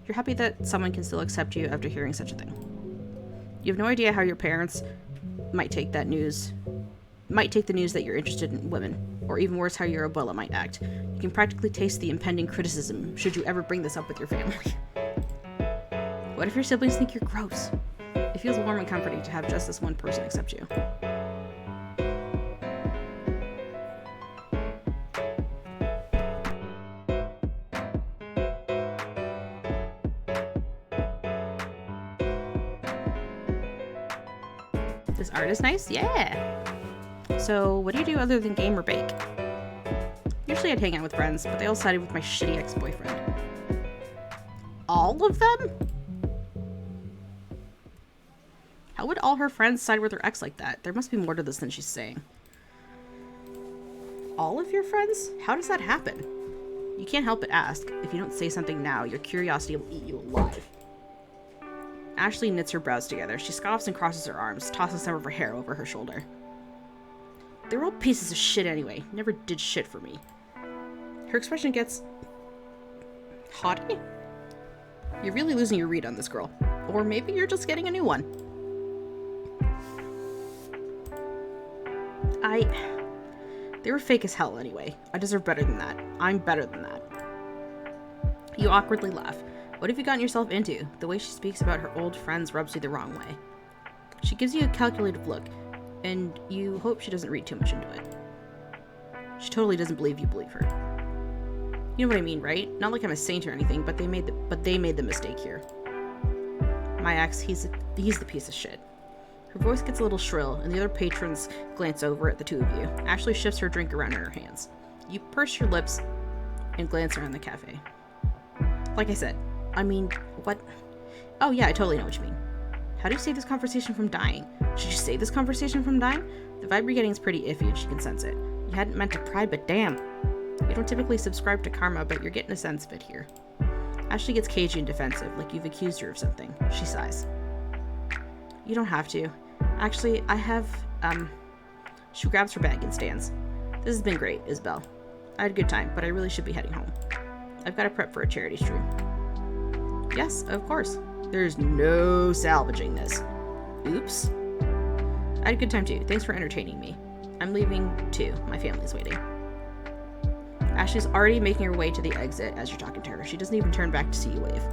You're happy that someone can still accept you after hearing such a thing. You have no idea how your parents might take the news that you're interested in women, or even worse, how your abuela might act. You can practically taste the impending criticism should you ever bring this up with your family. What if your siblings think you're gross? It feels warm and comforting to have just this one person accept you. This art is nice? Yeah! So, what do you do other than game or bake? Usually I'd hang out with friends, but they all sided with my shitty ex-boyfriend. All of them? How would all her friends side with her ex like that? There must be more to this than she's saying. All of your friends? How does that happen? You can't help but ask. If you don't say something now, your curiosity will eat you alive. Ashley knits her brows together. She scoffs and crosses her arms, tossing some of her hair over her shoulder. They're all pieces of shit anyway. Never did shit for me. Her expression gets haughty. You're really losing your read on this girl. Or maybe you're just getting a new one. They were fake as hell anyway. I deserve better than that. I'm better than that. You awkwardly laugh. What have you gotten yourself into? The way she speaks about her old friends rubs you the wrong way. She gives you a calculative look, and you hope she doesn't read too much into it. She totally doesn't believe you believe her. You know what I mean, right? Not like I'm a saint or anything, but they made the mistake here. My ex, he's the piece of shit. Her voice gets a little shrill, and the other patrons glance over at the two of you. Ashley shifts her drink around in her hands. You purse your lips and glance around the cafe. Like I said, I mean, what? Oh yeah, I totally know what you mean. How do you save this conversation from dying? Should you save this conversation from dying? The vibe you're getting is pretty iffy and she can sense it. You hadn't meant to pry, but damn. You don't typically subscribe to karma, but you're getting a sense of it here. Ashley gets cagey and defensive, like you've accused her of something. She sighs. You don't have to. Actually, I have, She grabs her bag and stands. This has been great, Isabel. I had a good time, but I really should be heading home. I've got to prep for a charity stream. Yes, of course. There's no salvaging this. Oops. I had a good time too. Thanks for entertaining me. I'm leaving too. My family's waiting. Ashley's already making her way to the exit as you're talking to her. She doesn't even turn back to see you wave.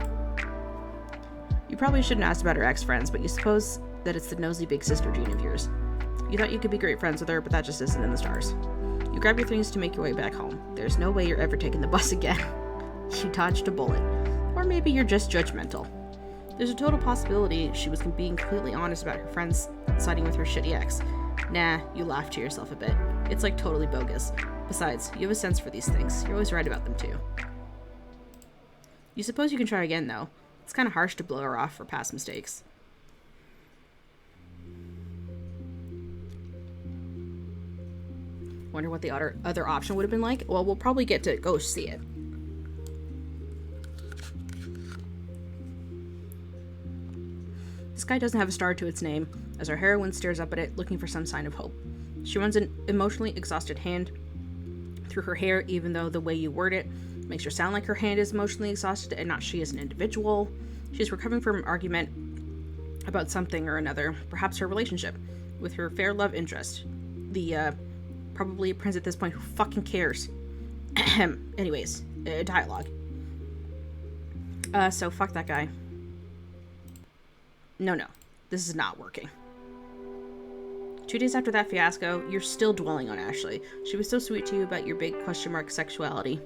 You probably shouldn't ask about her ex-friends, but you suppose that it's the nosy big sister gene of yours. You thought you could be great friends with her, but that just isn't in the stars. You grab your things to make your way back home. There's no way you're ever taking the bus again. You dodged a bullet. Or maybe you're just judgmental. There's a total possibility she was being completely honest about her friends siding with her shitty ex. Nah, you laugh to yourself a bit. It's like totally bogus. Besides, you have a sense for these things. You're always right about them too. You suppose you can try again though. It's kind of harsh to blow her off for past mistakes. Wonder what the other option would have been like? Well, we'll probably get to go see it. The sky doesn't have a star to its name, as our heroine stares up at it, looking for some sign of hope. She runs an emotionally exhausted hand through her hair, even though the way you word it makes her sound like her hand is emotionally exhausted and not she as an individual. She's recovering from an argument about something or another, perhaps her relationship with her fair love interest. Probably a prince at this point who fucking cares. Anyways, dialogue. So fuck that guy. No, this is not working. 2 days after that fiasco, you're still dwelling on Ashley. She was so sweet to you about your big question mark sexuality,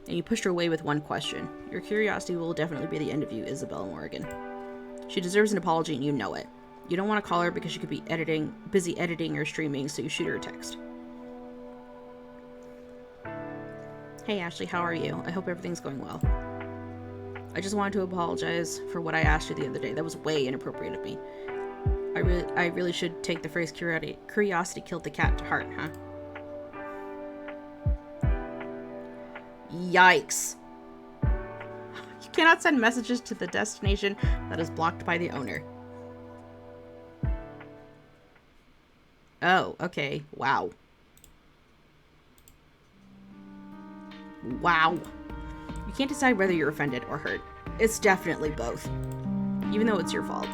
and you pushed her away with one question. Your curiosity will definitely be the end of you, Isabella Morgan. She deserves an apology and you know it. You don't want to call her because she could be busy editing or streaming, so you shoot her a text. Hey Ashley, how are you? I hope everything's going well. I just wanted to apologize for what I asked you the other day. That was way inappropriate of me. I really should take the phrase curiosity killed the cat to heart, huh? Yikes. You cannot send messages to the destination that is blocked by the owner. Oh, okay. Wow. Wow. You can't decide whether you're offended or hurt. It's definitely both. Even though it's your fault.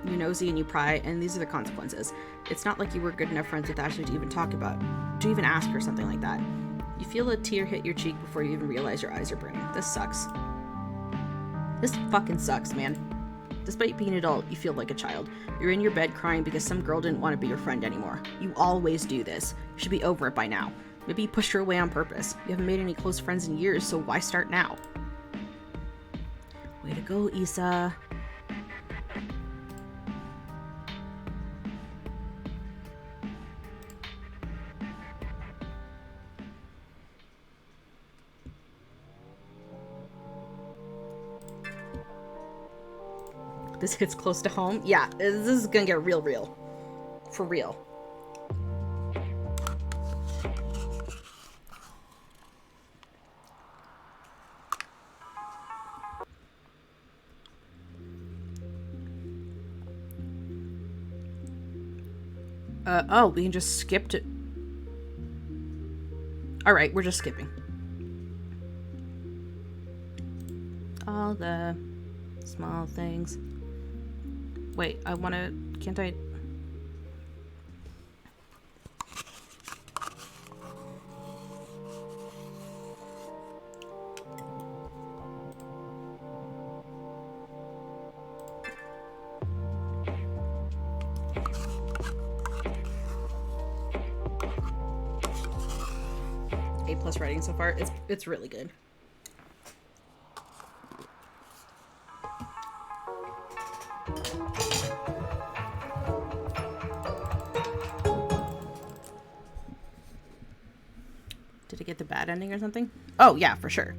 You nosy and you pry, and these are the consequences. It's not like you were good enough friends with Ashley to even talk about, to even ask her something like that. You feel a tear hit your cheek before you even realize your eyes are burning. This sucks. This fucking sucks, man. Despite being an adult, you feel like a child. You're in your bed crying because some girl didn't want to be your friend anymore. You always do this. You should be over it by now. Maybe you pushed her away on purpose. You haven't made any close friends in years, so why start now? Way to go, Issa. This hits close to home. Yeah, this is gonna get real. For real. Oh, we can just skip to... Alright, we're just skipping. All the small things. Wait, I wanna... Can't I... A+ writing so far. It's really good. Did it get the bad ending or something? Oh, yeah, for sure.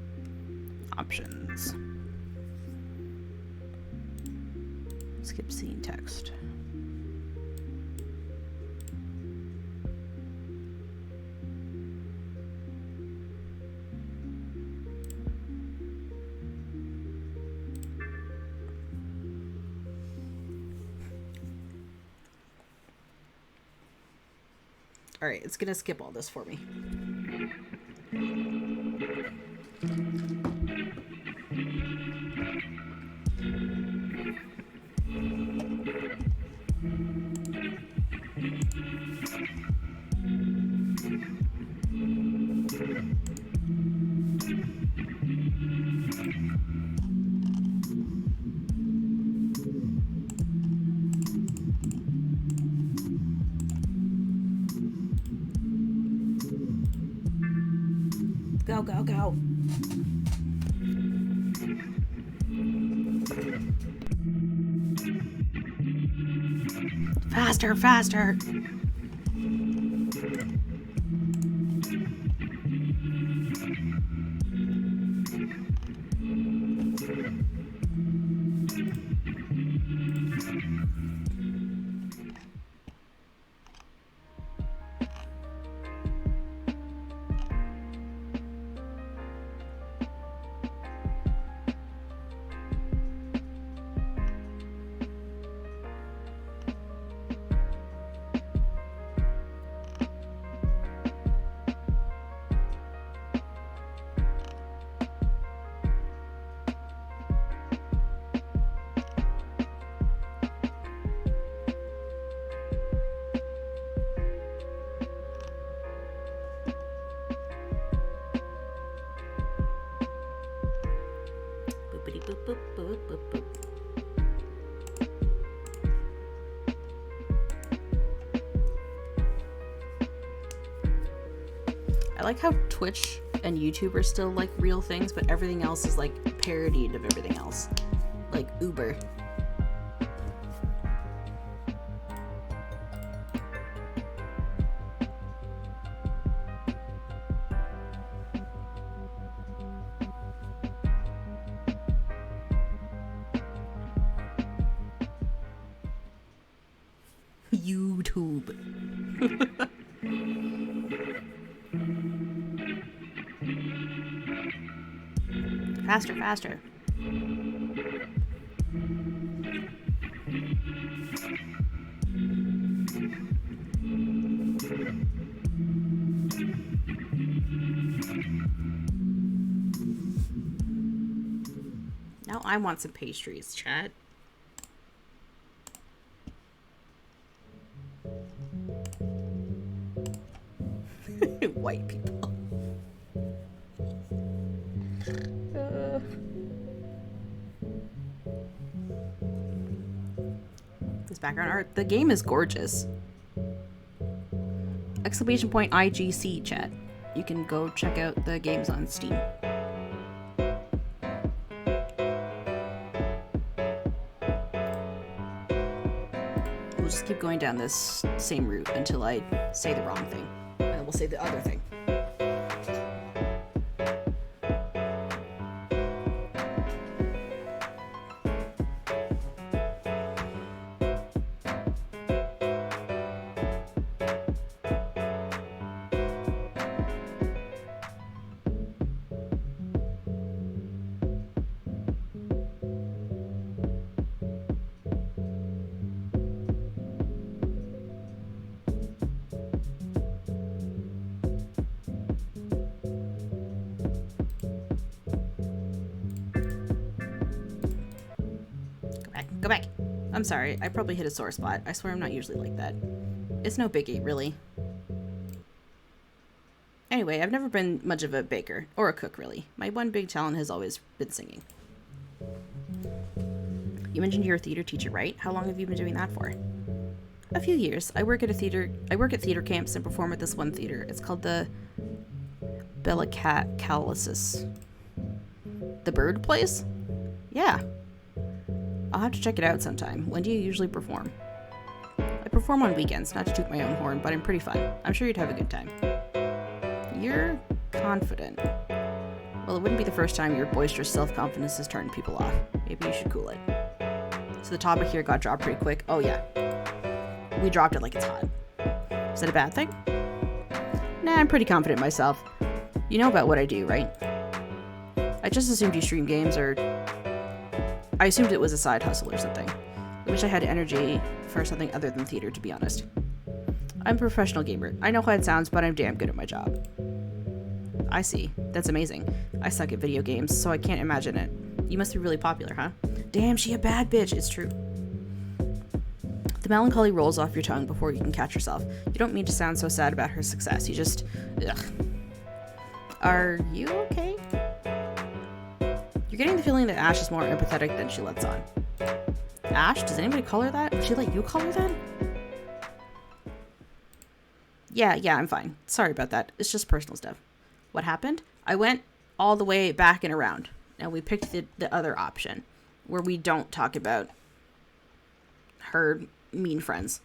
Options. Skip scene text. Alright, it's gonna skip all this for me. Go, go, go. Faster, faster. Boop, boop, boop, boop, boop. I like how Twitch and YouTube are still like real things, but everything else is like parodied of everything else. Like Uber. YouTube. Faster, faster. Now I want some pastries, chat. White people. This background art. The game is gorgeous. Exclamation point IGC, chat. You can go check out the games on Steam. We'll just keep going down this same route until I say the wrong thing. And then we'll say the other thing. Go back. I'm sorry, I probably hit a sore spot. I swear I'm not usually like that. It's no biggie, really. Anyway, I've never been much of a baker, or a cook, really. My one big talent has always been singing. You mentioned you're a theater teacher, right? How long have you been doing that for? A few years. I work at theater camps and perform at this one theater. It's called the Bellicalisis. The bird place? Yeah. I'll have to check it out sometime. When do you usually perform? I perform on weekends, not to toot my own horn, but I'm pretty fun. I'm sure you'd have a good time. You're confident. Well, it wouldn't be the first time your boisterous self-confidence has turned people off. Maybe you should cool it. So the topic here got dropped pretty quick. Oh yeah. We dropped it like it's hot. Is that a bad thing? Nah, I'm pretty confident myself. You know about what I do, right? I just assumed you stream games, or I assumed it was a side hustle or something. I wish I had energy for something other than theater, to be honest. I'm a professional gamer. I know how it sounds, but I'm damn good at my job. I see. That's amazing. I suck at video games, so I can't imagine it. You must be really popular, huh? Damn, she a bad bitch. It's true. The melancholy rolls off your tongue before you can catch yourself. You don't mean to sound so sad about her success. You just... Ugh. Are you okay? You're getting the feeling that Ash is more empathetic than she lets on. Ash? Does anybody call her that? Would she let you call her that? Yeah, I'm fine. Sorry about that. It's just personal stuff. What happened? I went all the way back and around, and we picked the other option, where we don't talk about her mean friends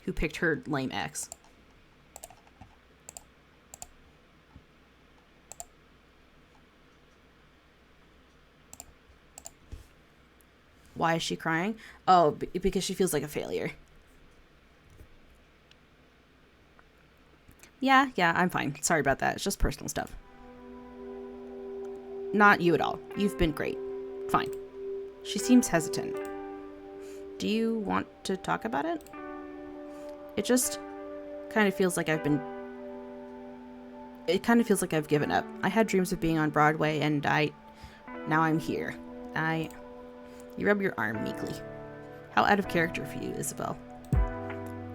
who picked her lame ex. Why is she crying? Oh, because she feels like a failure. Yeah, I'm fine. Sorry about that. It's just personal stuff. Not you at all. You've been great. Fine. She seems hesitant. Do you want to talk about it? It just kind of feels like I've given up. I had dreams of being on Broadway, and now I'm here. You rub your arm meekly. How out of character for you, Isabel.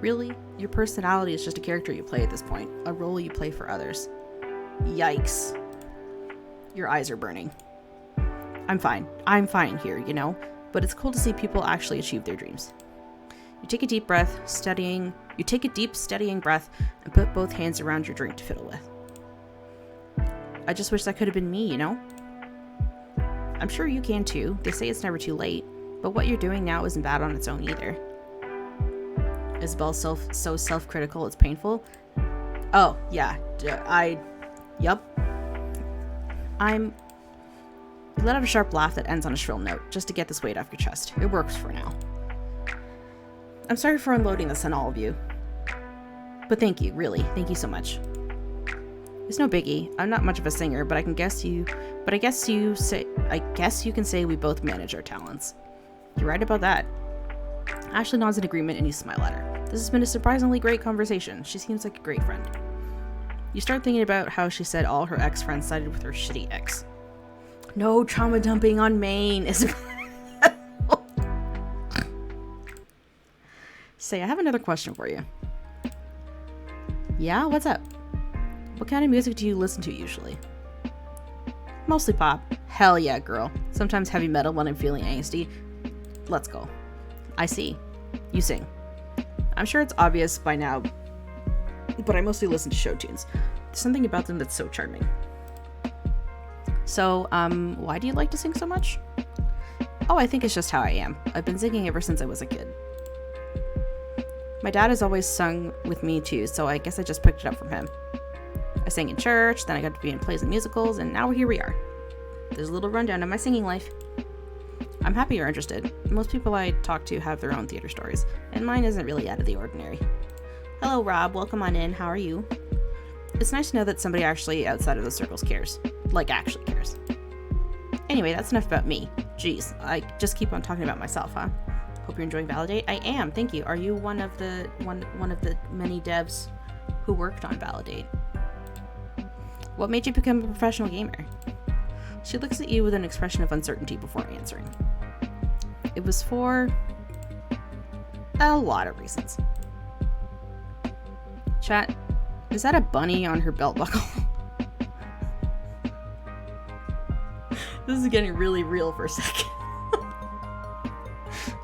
Really? Your personality is just a character you play at this point. A role you play for others. Yikes. Your eyes are burning. I'm fine here, you know? But it's cool to see people actually achieve their dreams. You take a deep, steadying breath and put both hands around your drink to fiddle with. I just wish that could have been me, you know? I'm sure you can too. They say it's never too late, but what you're doing now isn't bad on its own either. Isabel's so self-critical it's painful. Oh, yeah. Yup. You let out a sharp laugh that ends on a shrill note, just to get this weight off your chest. It works for now. I'm sorry for unloading this on all of you. But thank you, really. Thank you so much. It's no biggie. I'm not much of a singer, but I guess you can say we both manage our talents. You're right about that. Ashley nods in agreement and you smile at her. This has been a surprisingly great conversation. She seems like a great friend. You start thinking about how she said all her ex-friends sided with her shitty ex. No trauma dumping on Maine is... Say, I have another question for you. Yeah, what's up? What kind of music do you listen to usually? Mostly pop. Hell yeah, girl. Sometimes heavy metal when I'm feeling angsty. Let's go. I see. You sing. I'm sure it's obvious by now, but I mostly listen to show tunes. There's something about them that's so charming. So, why do you like to sing so much? Oh, I think it's just how I am. I've been singing ever since I was a kid. My dad has always sung with me too, so I guess I just picked it up from him. I sang in church, then I got to be in plays and musicals, and now here we are. There's a little rundown of my singing life. I'm happy you're interested. Most people I talk to have their own theater stories, and mine isn't really out of the ordinary. Hello, Rob. Welcome on in. How are you? It's nice to know that somebody actually outside of those circles cares. Like, actually cares. Anyway, that's enough about me. Jeez, I just keep on talking about myself, huh? Hope you're enjoying valiDate. I am, thank you. Are you one of the many devs who worked on valiDate? What made you become a professional gamer? She looks at you with an expression of uncertainty before answering. It was for a lot of reasons. Chat, is that a bunny on her belt buckle? This is getting really real for a second.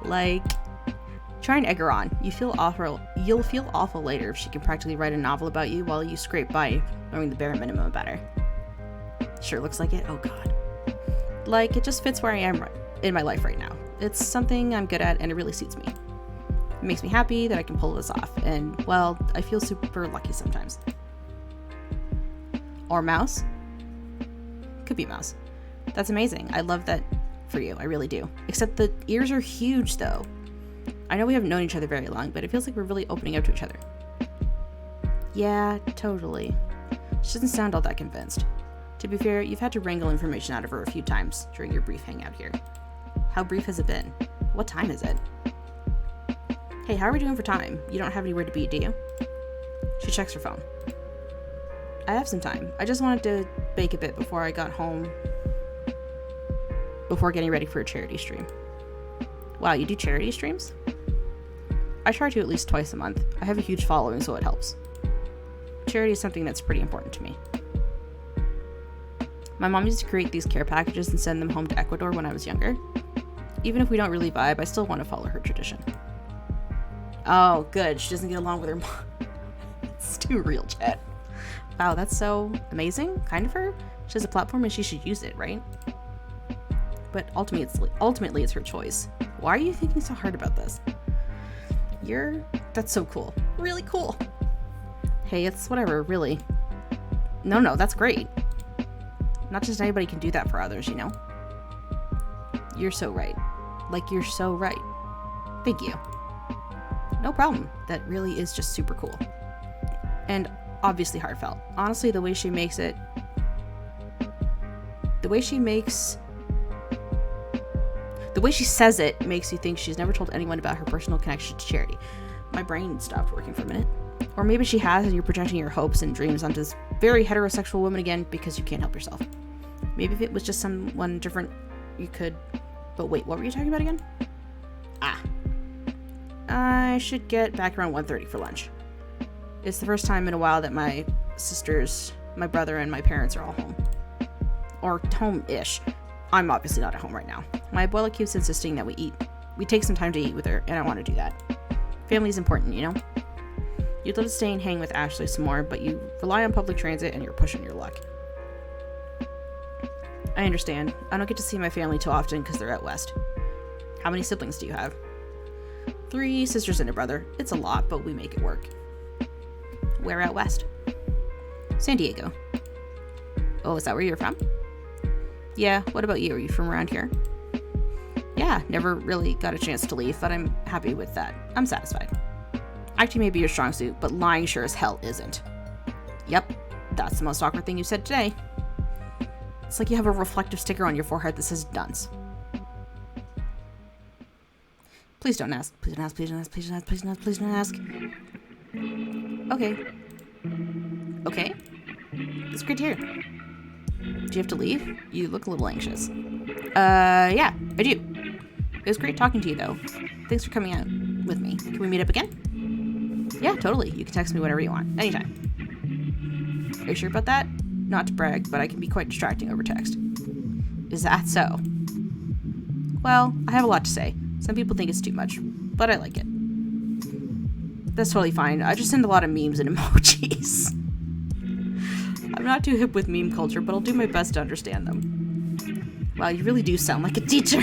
Like, try and egg her on. You'll feel awful later if she can practically write a novel about you while you scrape by knowing the bare minimum about her. Sure looks like it. Oh god. Like, it just fits where I am in my life right now. It's something I'm good at and it really suits me. It makes me happy that I can pull this off, and, well, I feel super lucky sometimes. Or mouse? Could be mouse. That's amazing. I love that for you. I really do. Except the ears are huge, though. I know we haven't known each other very long, but it feels like we're really opening up to each other. Yeah, totally. She doesn't sound all that convinced. To be fair, you've had to wrangle information out of her a few times during your brief hangout here. How brief has it been? What time is it? Hey, how are we doing for time? You don't have anywhere to be, do you? She checks her phone. I have some time. I just wanted to bake a bit before I got home. Before getting ready for a charity stream. Wow, you do charity streams? I try to at least twice a month. I have a huge following, so it helps. Charity is something that's pretty important to me. My mom used to create these care packages and send them home to Ecuador when I was younger. Even if we don't really vibe, I still want to follow her tradition. Oh, good. She doesn't get along with her mom. It's too real, chat. Wow, that's so amazing. Kind of her. She has a platform and she should use it, right? But ultimately it's her choice. Why are you thinking so hard about this? That's so cool. Really cool. Hey, it's whatever, really. No, that's great. Not just anybody can do that for others, you know? You're so right. Like, you're so right. Thank you. No problem. That really is just super cool. And obviously heartfelt. Honestly, the way she says it makes you think she's never told anyone about her personal connection to charity. My brain stopped working for a minute. Or maybe she has and you're projecting your hopes and dreams onto this very heterosexual woman again because you can't help yourself. Maybe if it was just someone different, you could... But wait, what were you talking about again? I should get back around 1:30 for lunch. It's the first time in a while that my sisters, my brother, and my parents are all home. Or home-ish. I'm obviously not at home right now. My abuela keeps insisting that we take some time to eat with her, and I want to do that. Family's important, you know? You'd love to stay and hang with Ashley some more, but you rely on public transit and you're pushing your luck. I understand. I don't get to see my family too often because they're out west. How many siblings do you have? 3 sisters and a brother. It's a lot, but we make it work. Where out west? San Diego. Oh, is that where you're from? Yeah, what about you? Are you from around here? Yeah, never really got a chance to leave, but I'm happy with that. I'm satisfied. Acting may be your strong suit, but lying sure as hell isn't. Yep, that's the most awkward thing you said today. It's like you have a reflective sticker on your forehead that says dunce. Please don't ask. Please don't ask. Please don't ask. Please don't ask. Please don't ask. Please don't ask. Okay. Okay. It's great to hear. Do you have to leave? You look a little anxious. Yeah, I do. It was great talking to you, though. Thanks for coming out with me. Can we meet up again? Yeah, totally. You can text me whenever you want. Anytime. Are you sure about that? Not to brag, but I can be quite distracting over text. Is that so? Well, I have a lot to say. Some people think it's too much, but I like it. That's totally fine. I just send a lot of memes and emojis. I'm not too hip with meme culture, but I'll do my best to understand them. Wow, you really do sound like a teacher.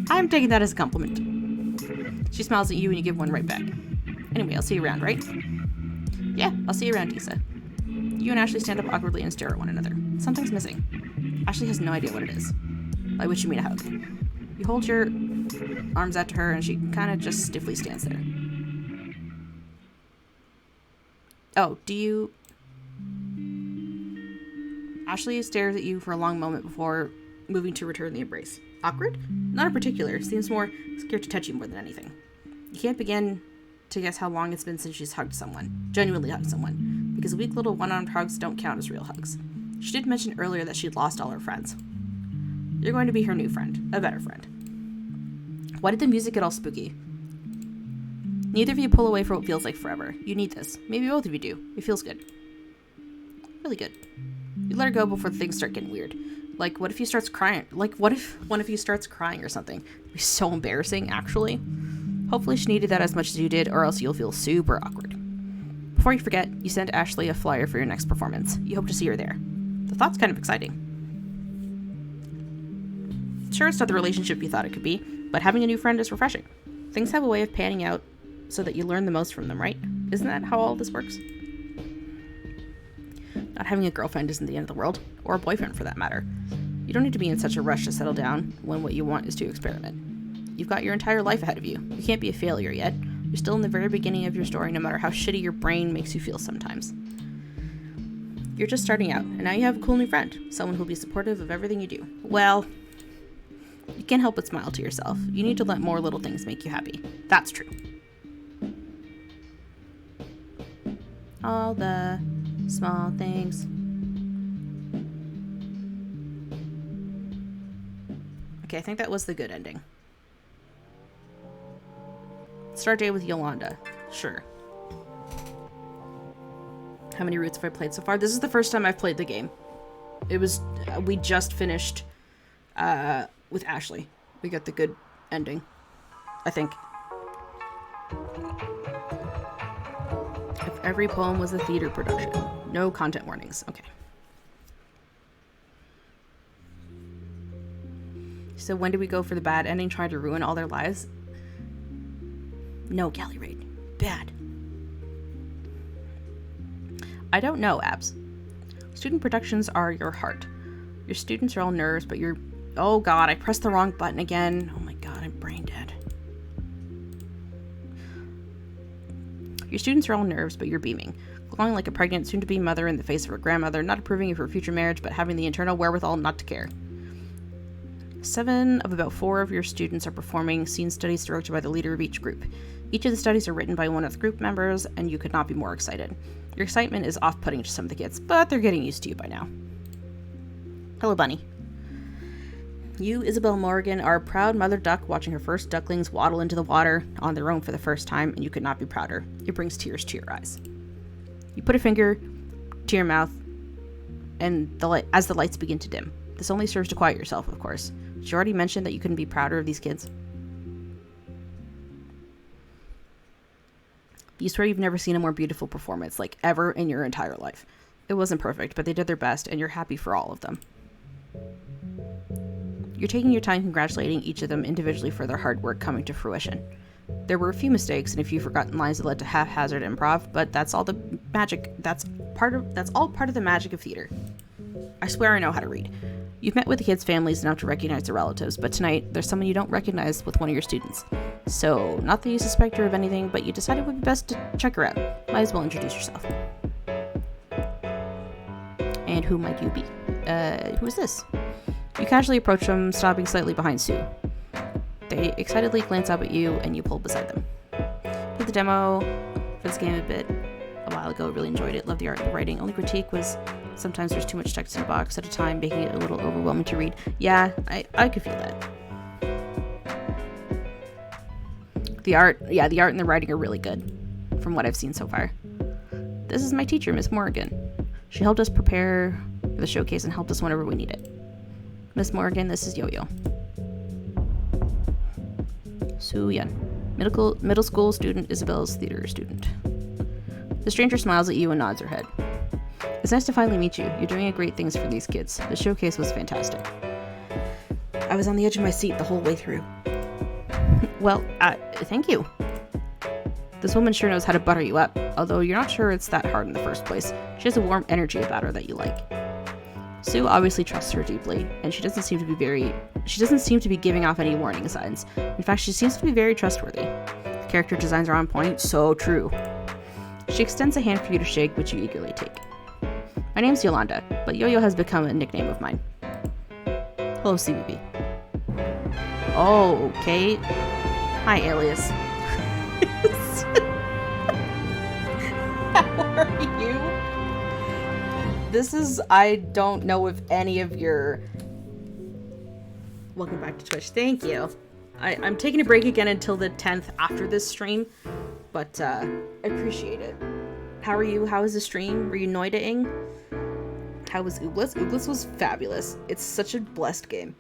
I'm taking that as a compliment. She smiles at you and you give one right back. Anyway, I'll see you around, right? Yeah, I'll see you around, Disa. You and Ashley stand up awkwardly and stare at one another. Something's missing. Ashley has no idea what it is. By which you mean a hug. You hold your arms out to her and she kind of just stiffly stands there. Oh, do you... Ashley stares at you for a long moment before moving to return the embrace. Awkward? Not in particular. Seems more scared to touch you more than anything. You can't begin to guess how long it's been since she's hugged someone. Genuinely hugged someone. Because weak little one-armed hugs don't count as real hugs. She did mention earlier that she'd lost all her friends. You're going to be her new friend. A better friend. Why did the music get all spooky? Neither of you pull away for what feels like forever. You need this. Maybe both of you do. It feels good. Really good. You let her go before things start getting weird. Like, what if he starts crying? Like, what if one of you starts crying or something? It'd be so embarrassing, actually. Hopefully she needed that as much as you did, or else you'll feel super awkward. Before you forget, you send Ashley a flyer for your next performance. You hope to see her there. The thought's kind of exciting. Sure, it's not the relationship you thought it could be, but having a new friend is refreshing. Things have a way of panning out so that you learn the most from them, right? Isn't that how all this works? Not having a girlfriend isn't the end of the world, or a boyfriend for that matter. You don't need to be in such a rush to settle down when what you want is to experiment. You've got your entire life ahead of you. You can't be a failure yet. You're still in the very beginning of your story, no matter how shitty your brain makes you feel sometimes. You're just starting out, and now you have a cool new friend, someone who'll be supportive of everything you do. Well, you can't help but smile to yourself. You need to let more little things make you happy. That's true. All the small things. Okay, I think that was the good ending. Start day with Yolanda. Sure. How many routes have I played so far? This is the first time I've played the game. It was... we just finished with Ashley. We got the good ending. I think. If every poem was a theater production. No content warnings. Okay. So when do we go for the bad ending, trying to ruin all their lives? No, Galley Raid. Bad. I don't know, Abs. Student productions are your heart. Your students are all nerves, but you're... Oh god, I pressed the wrong button again. Oh my god, I'm brain dead. Your students are all nerves, but you're beaming. Glowing like a pregnant, soon-to-be mother in the face of her grandmother, not approving of her future marriage, but having the internal wherewithal not to care. 7 of about 4 of your students are performing scene studies directed by the leader of each group. Each of the studies are written by one of the group members, and you could not be more excited. Your excitement is off-putting to some of the kids, but they're getting used to you by now. Hello, Bunny. You, Isabel Morgan, are a proud mother duck watching her first ducklings waddle into the water on their own for the first time, and you could not be prouder. It brings tears to your eyes. You put a finger to your mouth, and as the lights begin to dim. This only serves to quiet yourself, of course. Did you already mention that you couldn't be prouder of these kids? You swear you've never seen a more beautiful performance, like ever in your entire life. It wasn't perfect, but they did their best, and you're happy for all of them. You're taking your time congratulating each of them individually for their hard work coming to fruition. There were a few mistakes and a few forgotten lines that led to haphazard improv, but that's all the magic. That's all part of the magic of theater. I swear I know how to read. You've met with the kids' families enough to recognize their relatives, but tonight there's someone you don't recognize with one of your students. So, not that you suspect her of anything, but you decided it would be best to check her out. Might as well introduce yourself. And who might you be? Who is this? You casually approach them, stopping slightly behind Sue. They excitedly glance up at you, and you pull beside them. Play the demo for this game a bit. a while ago. Really enjoyed it. Loved the art and the writing. Only critique was sometimes there's too much text in a box at a time, making it a little overwhelming to read. Yeah, I could feel that. The art and the writing are really good from what I've seen so far. This is my teacher, Miss Morgan. She helped us prepare for the showcase and helped us whenever we need it. Miss Morgan, this is Yo-Yo. Soo-Yun. Middle school student, Isabel's theater student. The stranger smiles at you and nods her head. It's nice to finally meet you. You're doing great things for these kids. The showcase was fantastic. I was on the edge of my seat the whole way through. Well, thank you. This woman sure knows how to butter you up, although you're not sure it's that hard in the first place. She has a warm energy about her that you like. Sue obviously trusts her deeply, and she doesn't seem to be giving off any warning signs. In fact, she seems to be very trustworthy. The character designs are on point, so true. She extends a hand for you to shake, which you eagerly take. My name's Yolanda, but Yo-Yo has become a nickname of mine. Hello, CBB. Oh, okay. Hi, Alias. How are you? I don't know if any of your... Welcome back to Twitch. Thank you. I'm taking a break again until the 10th after this stream, but I appreciate it. How are you? How was the stream? Were you noidating? How was Oobless? Oobless was fabulous. It's such a blessed game.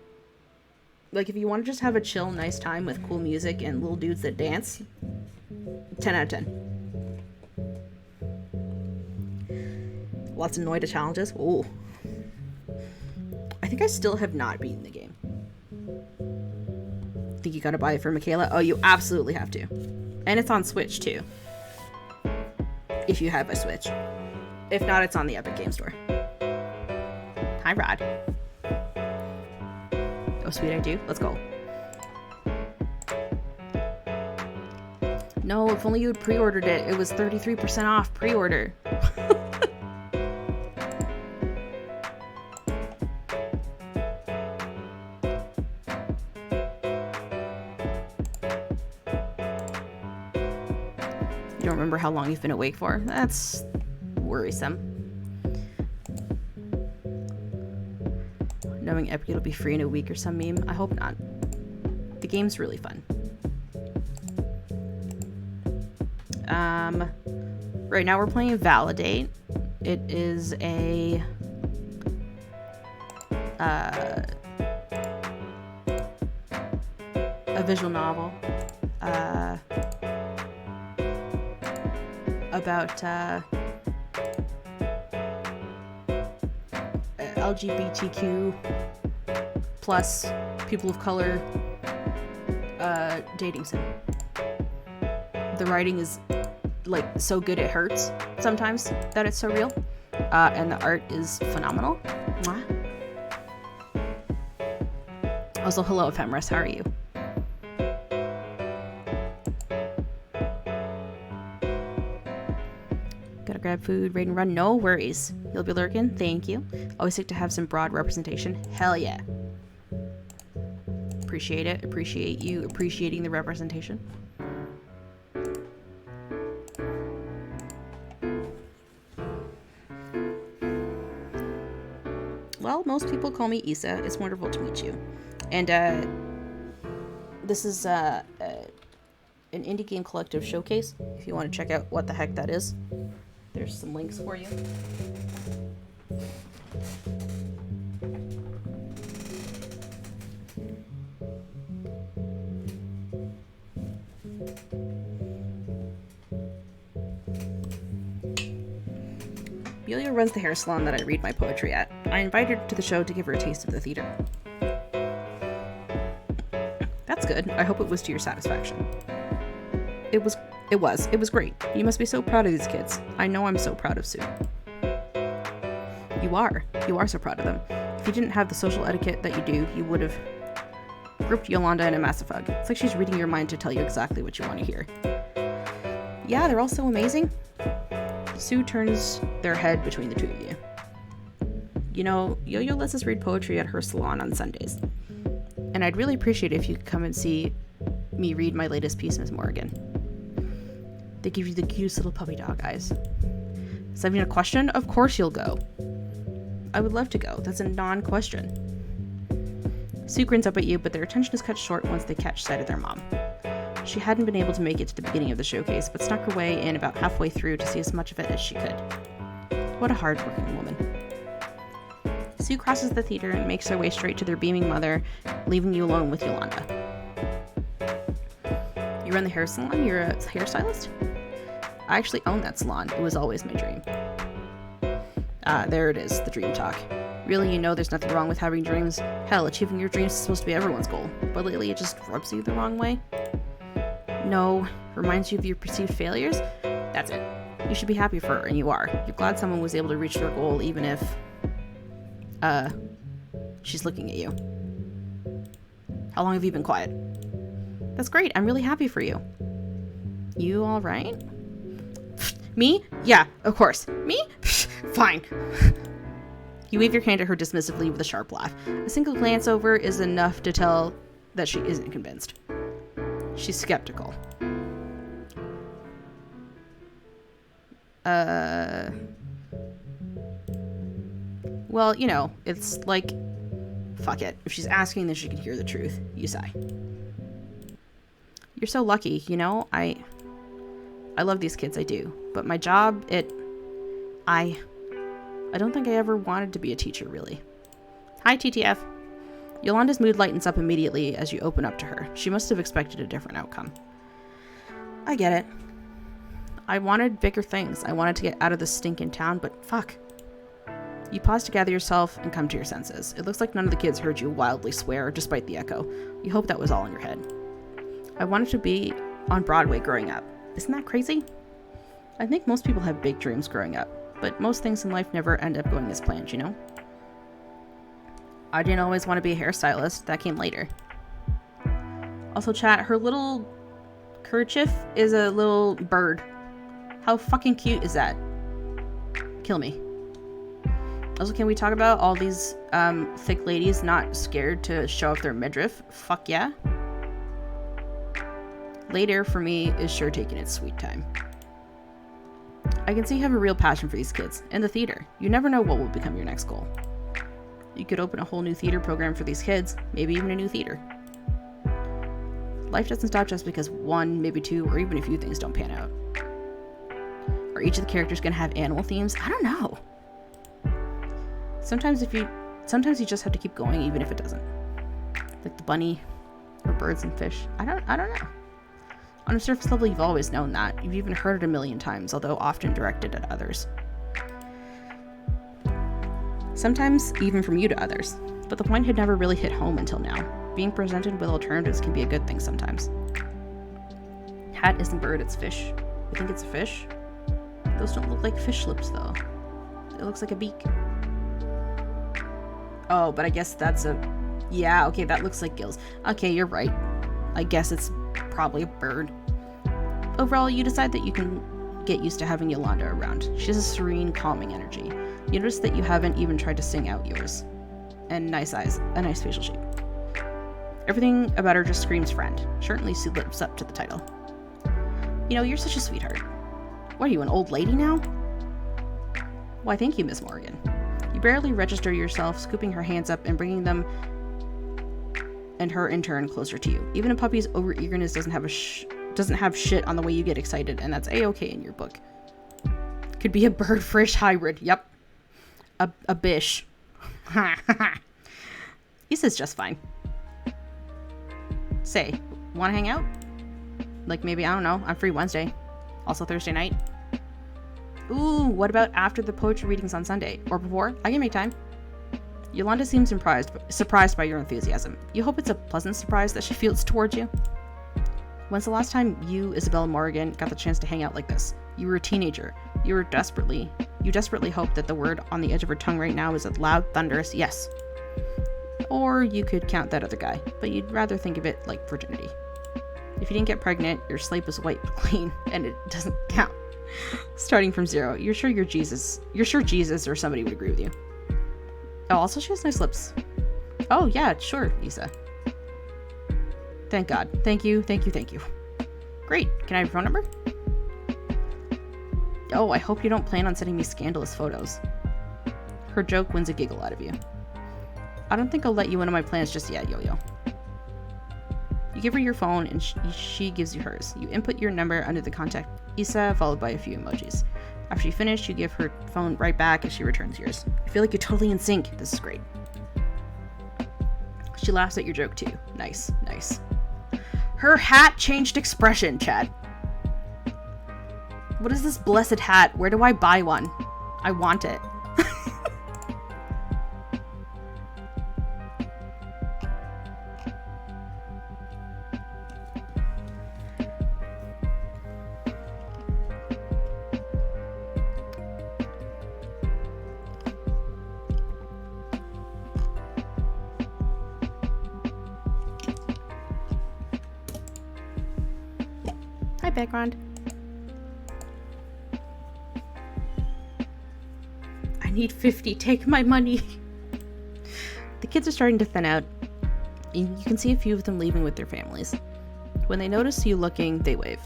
Like, if you want to just have a chill, nice time with cool music and little dudes that dance, 10 out of 10. Lots of Noida challenges. Ooh. I think I still have not beaten the game. Think you gotta buy it for Michaela? Oh, you absolutely have to. And it's on Switch, too. If you have a Switch. If not, it's on the Epic Game Store. Hi, Rod. Oh, sweet, I do. Let's go. No, if only you had pre-ordered it. It was 33% off pre-order. You don't remember how long you've been awake for? That's worrisome. Knowing Epic it'll be free in a week or some meme. I hope not. The game's really fun. Right now we're playing valiDate. It is a visual novel about LGBTQ plus people of color dating sim. The writing is like so good it hurts sometimes that it's so real, and the art is phenomenal. Mwah. Also, hello Ephemeris, how are you? Gotta grab food, raid and run, no worries. You'll be lurking, thank you. Always like to have some broad representation, hell yeah. Appreciate it, appreciate you appreciating the representation. Well, most people call me Issa. It's wonderful to meet you. And this is an indie game collective showcase. If you want to check out what the heck that is, there's some links for you. Yulia runs the hair salon that I read my poetry at. I invited her to the show to give her a taste of the theater. That's good. I hope it was to your satisfaction. It was great. You must be so proud of these kids. I know I'm so proud of Sue. You are so proud of them. If you didn't have the social etiquette that you do, you would have grouped Yolanda in a massive hug. It's like she's reading your mind to tell you exactly what you want to hear. Yeah, they're all so amazing. Sue turns their head between the two of you. You know, Yo-Yo lets us read poetry at her salon on Sundays. And I'd really appreciate it if you could come and see me read my latest piece, Miss Morgan. They give you the cutest little puppy dog eyes. Is that even a question? Of course you'll go. I would love to go. That's a non-question. Sue grins up at you, but their attention is cut short once they catch sight of their mom. She hadn't been able to make it to the beginning of the showcase, but snuck her way in about halfway through to see as much of it as she could. What a hard-working woman. Sue crosses the theater and makes her way straight to their beaming mother, leaving you alone with Yolanda. You run the hair salon? You're a hairstylist? I actually own that salon. It was always my dream. Ah, there it is, the dream talk. Really, you know there's nothing wrong with having dreams. Hell, achieving your dreams is supposed to be everyone's goal. But lately it just rubs you the wrong way. No, reminds you of your perceived failures? That's it. You should be happy for her, and you are. You're glad someone was able to reach their goal, even if, she's looking at you. How long have you been quiet? That's great. I'm really happy for you. You alright? Me? Yeah, of course. Me? Fine. You wave your hand at her dismissively with a sharp laugh. A single glance over is enough to tell that she isn't convinced. She's skeptical. Well, you know, it's like, fuck it. If she's asking, then she can hear the truth. You sigh. You're so lucky, you know? I love these kids, I do. But my job, I don't think I ever wanted to be a teacher, really. Hi, TTF. Yolanda's mood lightens up immediately as you open up to her. She must have expected a different outcome. I get it. I wanted bigger things. I wanted to get out of this stinking town, but fuck. You pause to gather yourself and come to your senses. It looks like none of the kids heard you wildly swear, despite the echo. You hope that was all in your head. I wanted to be on Broadway growing up. Isn't that crazy? I think most people have big dreams growing up, but most things in life never end up going as planned, you know? I didn't always want to be a hairstylist. That came later. Also, chat, her little kerchief is a little bird. How fucking cute is that? Kill me. Also, can we talk about all these thick ladies not scared to show off their midriff? Fuck yeah. Later, for me, is sure taking its sweet time. I can see you have a real passion for these kids. And the theater. You never know what will become your next goal. You could open a whole new theater program for these kids. Maybe even a new theater. Life doesn't stop just because one, maybe two, or even a few things don't pan out. Are each of the characters going to have animal themes? I don't know. Sometimes you just have to keep going even if it doesn't. Like the bunny or birds and fish. I don't know. On a surface level, you've always known that. You've even heard it a million times, although often directed at others. Sometimes even from you to others. But the point had never really hit home until now. Being presented with alternatives can be a good thing sometimes. Hat isn't bird, it's fish. You think it's a fish? Those don't look like fish lips, though. It looks like a beak. Oh, but I guess that's a... Yeah, okay, that looks like gills. Okay, you're right. I guess it's probably a bird. Overall, you decide that you can get used to having Yolanda around. She has a serene, calming energy. You notice that you haven't even tried to sing out yours. And nice eyes, a nice facial shape. Everything about her just screams friend. Certainly Sue lives up to the title. You know, you're such a sweetheart. What are you, an old lady now? Why, thank you, Miss Morgan. You barely register yourself, scooping her hands up and bringing them and her in turn closer to you. Even a puppy's over-eagerness doesn't have shit on the way you get excited, and that's a-okay in your book. Could be a bird-fish hybrid. Yep. A bish. He says just fine. Say, wanna hang out? Like maybe, I don't know, I'm free Wednesday. Also Thursday night. Ooh, what about after the poetry readings on Sunday? Or before? I can make time. Yolanda seems surprised by your enthusiasm. You hope it's a pleasant surprise that she feels towards you. When's the last time you, Isabella Morgan, got the chance to hang out like this? You were a teenager. You desperately hoped that the word on the edge of her tongue right now is a loud, thunderous yes. Or you could count that other guy, but you'd rather think of it like virginity. If you didn't get pregnant, your slate was wiped clean, and it doesn't count. Starting from zero, you're sure Jesus or somebody would agree with you. Oh, also she has nice lips. Oh, yeah, sure, Isa. Thank God. Thank you. Great. Can I have your phone number? Oh, I hope you don't plan on sending me scandalous photos. Her joke wins a giggle out of you. I don't think I'll let you into my plans just yet, Yo-Yo. You give her your phone, and she gives you hers. You input your number under the contact Isa, followed by a few emojis. After you finish, you give her phone right back as she returns yours. You feel like you're totally in sync. This is great. She laughs at your joke too. Nice, nice. Her hat changed expression, Chad. What is this blessed hat? Where do I buy one? I want it. Hi, background. I need 50. Take my money. The kids are starting to thin out. You can see a few of them leaving with their families. When they notice you looking, they wave.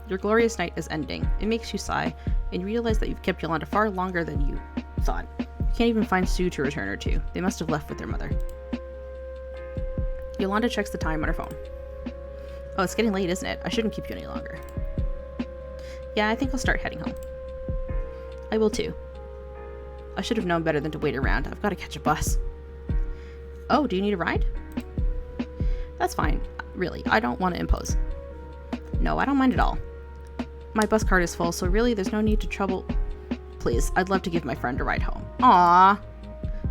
Your glorious night is ending. It makes you sigh, and you realize that you've kept Yolanda far longer than you thought. You can't even find Sue to return her to. They must have left with their mother. Yolanda checks the time on her phone. Oh, it's getting late, isn't it? I shouldn't keep you any longer. Yeah, I think I'll start heading home. I will too. I should have known better than to wait around. I've got to catch a bus. Oh, do you need a ride? That's fine. Really, I don't want to impose. No, I don't mind at all. My bus card is full, so really there's no need to trouble. Please, I'd love to give my friend a ride home. Aww.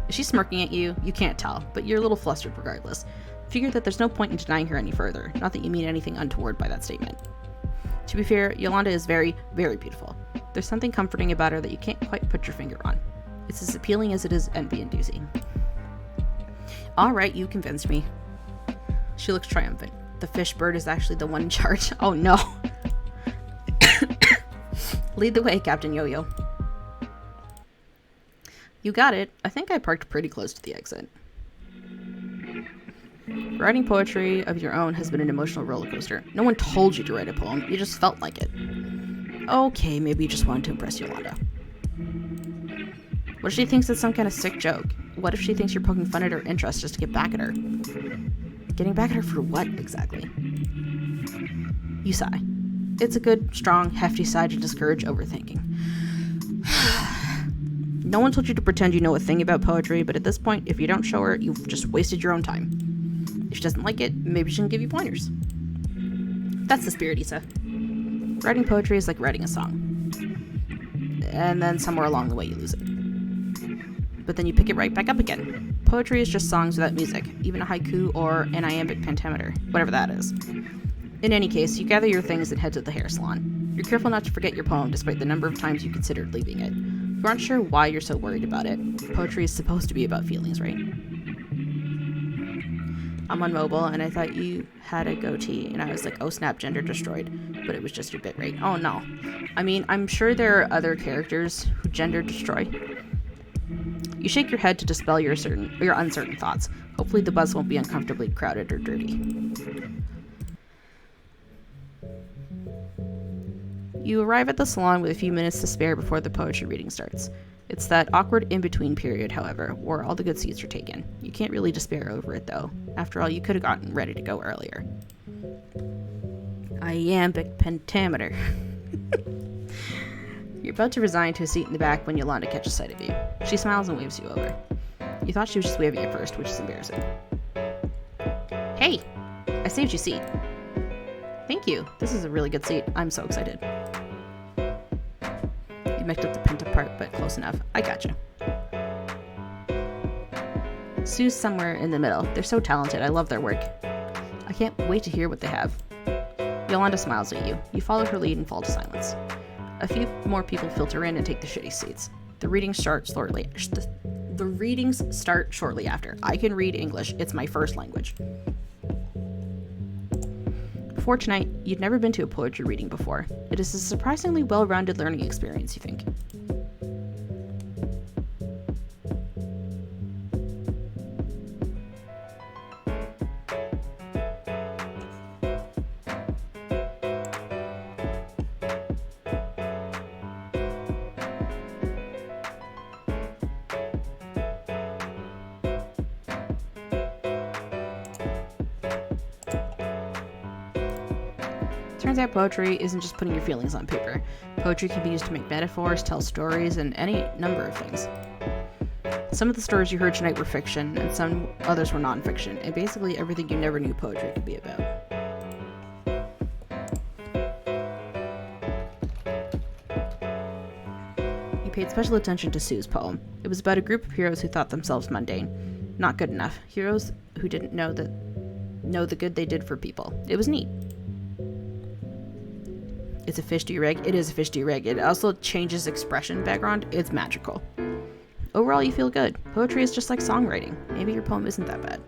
Is she smirking at you? You can't tell, but you're a little flustered regardless. Figure that there's no point in denying her any further. Not that you mean anything untoward by that statement. To be fair, Yolanda is very, very beautiful. There's something comforting about her that you can't quite put your finger on. It's as appealing as it is envy-inducing. Alright, you convinced me. She looks triumphant. The fish bird is actually the one in charge. Oh no. Lead the way, Captain Yo-Yo. You got it. I think I parked pretty close to the exit. Writing poetry of your own has been an emotional roller coaster. No one told you to write a poem. You just felt like it. Okay, maybe you just wanted to impress Yolanda. What if she thinks it's some kind of sick joke? What if she thinks you're poking fun at her interest just to get back at her? Getting back at her for what, exactly? You sigh. It's a good, strong, hefty sigh to discourage overthinking. No one told you to pretend you know a thing about poetry, but at this point, if you don't show her, you've just wasted your own time. If she doesn't like it, maybe she can give you pointers. That's the spirit, Isa. Writing poetry is like writing a song. And then somewhere along the way you lose it. But then you pick it right back up again. Poetry is just songs without music, even a haiku or an iambic pentameter, whatever that is. In any case, you gather your things and head to the hair salon. You're careful not to forget your poem despite the number of times you considered leaving it. You aren't sure why you're so worried about it. Poetry is supposed to be about feelings, right? I'm on mobile, and I thought you had a goatee, and I was like, oh snap, gender destroyed. But it was just your bitrate. Oh no. I mean, I'm sure there are other characters who gender destroy. You shake your head to dispel your uncertain thoughts. Hopefully the bus won't be uncomfortably crowded or dirty. You arrive at the salon with a few minutes to spare before the poetry reading starts. It's that awkward in-between period, however, where all the good seats are taken. You can't really despair over it, though. After all, you could have gotten ready to go earlier. Iambic pentameter. You're about to resign to a seat in the back when Yolanda catches sight of you. She smiles and waves you over. You thought she was just waving at first, which is embarrassing. Hey! I saved you a seat. Thank you. This is a really good seat. I'm so excited. You mixed up the penta part, but close enough. I gotcha. Sue's somewhere in the middle. They're so talented. I love their work. I can't wait to hear what they have. Yolanda smiles at you. You follow her lead and fall to silence. A few more people filter in and take the shitty seats. The readings start shortly. The readings start shortly after. I can read English. It's my first language. Before tonight, you'd never been to a poetry reading before. It is a surprisingly well-rounded learning experience, you think. Turns out poetry isn't just putting your feelings on paper. Poetry can be used to make metaphors, tell stories, and any number of things. Some of the stories you heard tonight were fiction, and some others were non-fiction, and basically everything you never knew poetry could be about. You paid special attention to Sue's poem. It was about a group of heroes who thought themselves mundane. Not good enough. Heroes who didn't know the good they did for people. It was neat. It's a fish do-rag. It is a fish do-rag. It also changes expression background. It's magical. Overall, you feel good. Poetry is just like songwriting. Maybe your poem isn't that bad.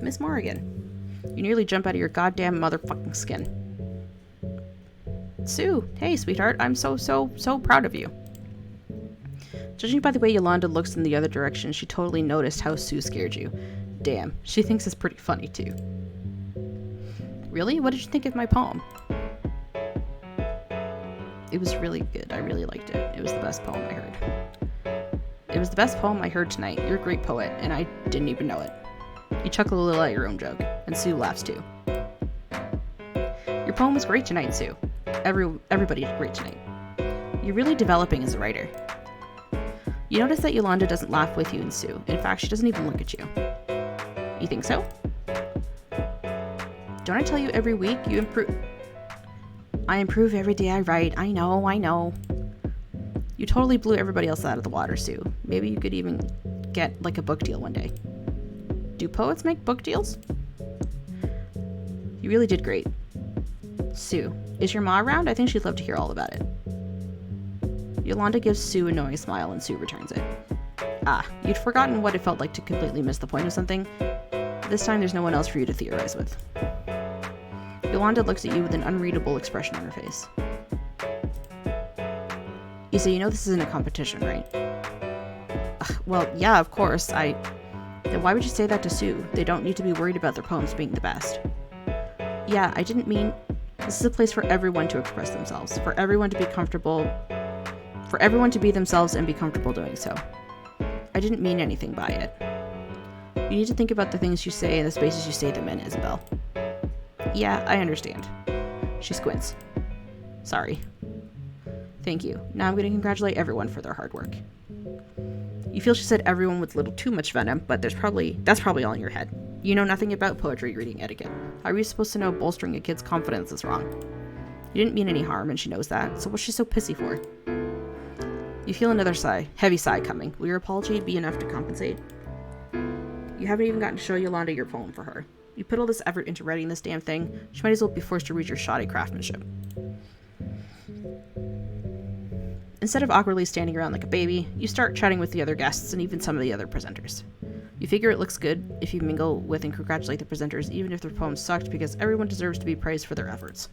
Miss Morrigan, you nearly jump out of your goddamn motherfucking skin. Sue, hey, sweetheart, I'm so proud of you. Judging by the way Yolanda looks in the other direction, she totally noticed how Sue scared you. Damn, she thinks it's pretty funny too. Really? What did you think of my poem? It was really good. I really liked it. It was the best poem I heard. It was the best poem I heard tonight. You're a great poet, and I didn't even know it. You chuckle a little at your own joke, and Sue laughs too. Your poem was great tonight, Sue. Everybody did great tonight. You're really developing as a writer. You notice that Yolanda doesn't laugh with you and Sue. In fact, she doesn't even look at you. You think so? Don't I tell you every week you improve? I improve every day I write. I know. You totally blew everybody else out of the water, Sue. Maybe you could even get like a book deal one day. Do poets make book deals? You really did great. Sue, is your ma around? I think she'd love to hear all about it. Yolanda gives Sue a knowing smile and Sue returns it. Ah, you'd forgotten what it felt like to completely miss the point of something. This time there's no one else for you to theorize with. Yolanda looks at you with an unreadable expression on her face. Issa, you know this isn't a competition, right? Well, yeah, of course. Then why would you say that to Sue? They don't need to be worried about their poems being the best. Yeah, I didn't mean... This is a place for everyone to express themselves, for everyone to be comfortable... For everyone to be themselves and be comfortable doing so. I didn't mean anything by it. You need to think about the things you say and the spaces you say them in, Isabel. Yeah, I understand. She squints. Sorry. Thank you. Now I'm going to congratulate everyone for their hard work. You feel she said everyone with a little too much venom, but that's probably all in your head. You know nothing about poetry reading etiquette. How are you supposed to know bolstering a kid's confidence is wrong? You didn't mean any harm, and she knows that, so what's she so pissy for? You feel another heavy sigh coming. Will your apology be enough to compensate? You haven't even gotten to show Yolanda your poem for her. You put all this effort into writing this damn thing, she might as well be forced to read your shoddy craftsmanship. Instead of awkwardly standing around like a baby, you start chatting with the other guests and even some of the other presenters. You figure it looks good if you mingle with and congratulate the presenters, even if their poems sucked, because everyone deserves to be praised for their efforts.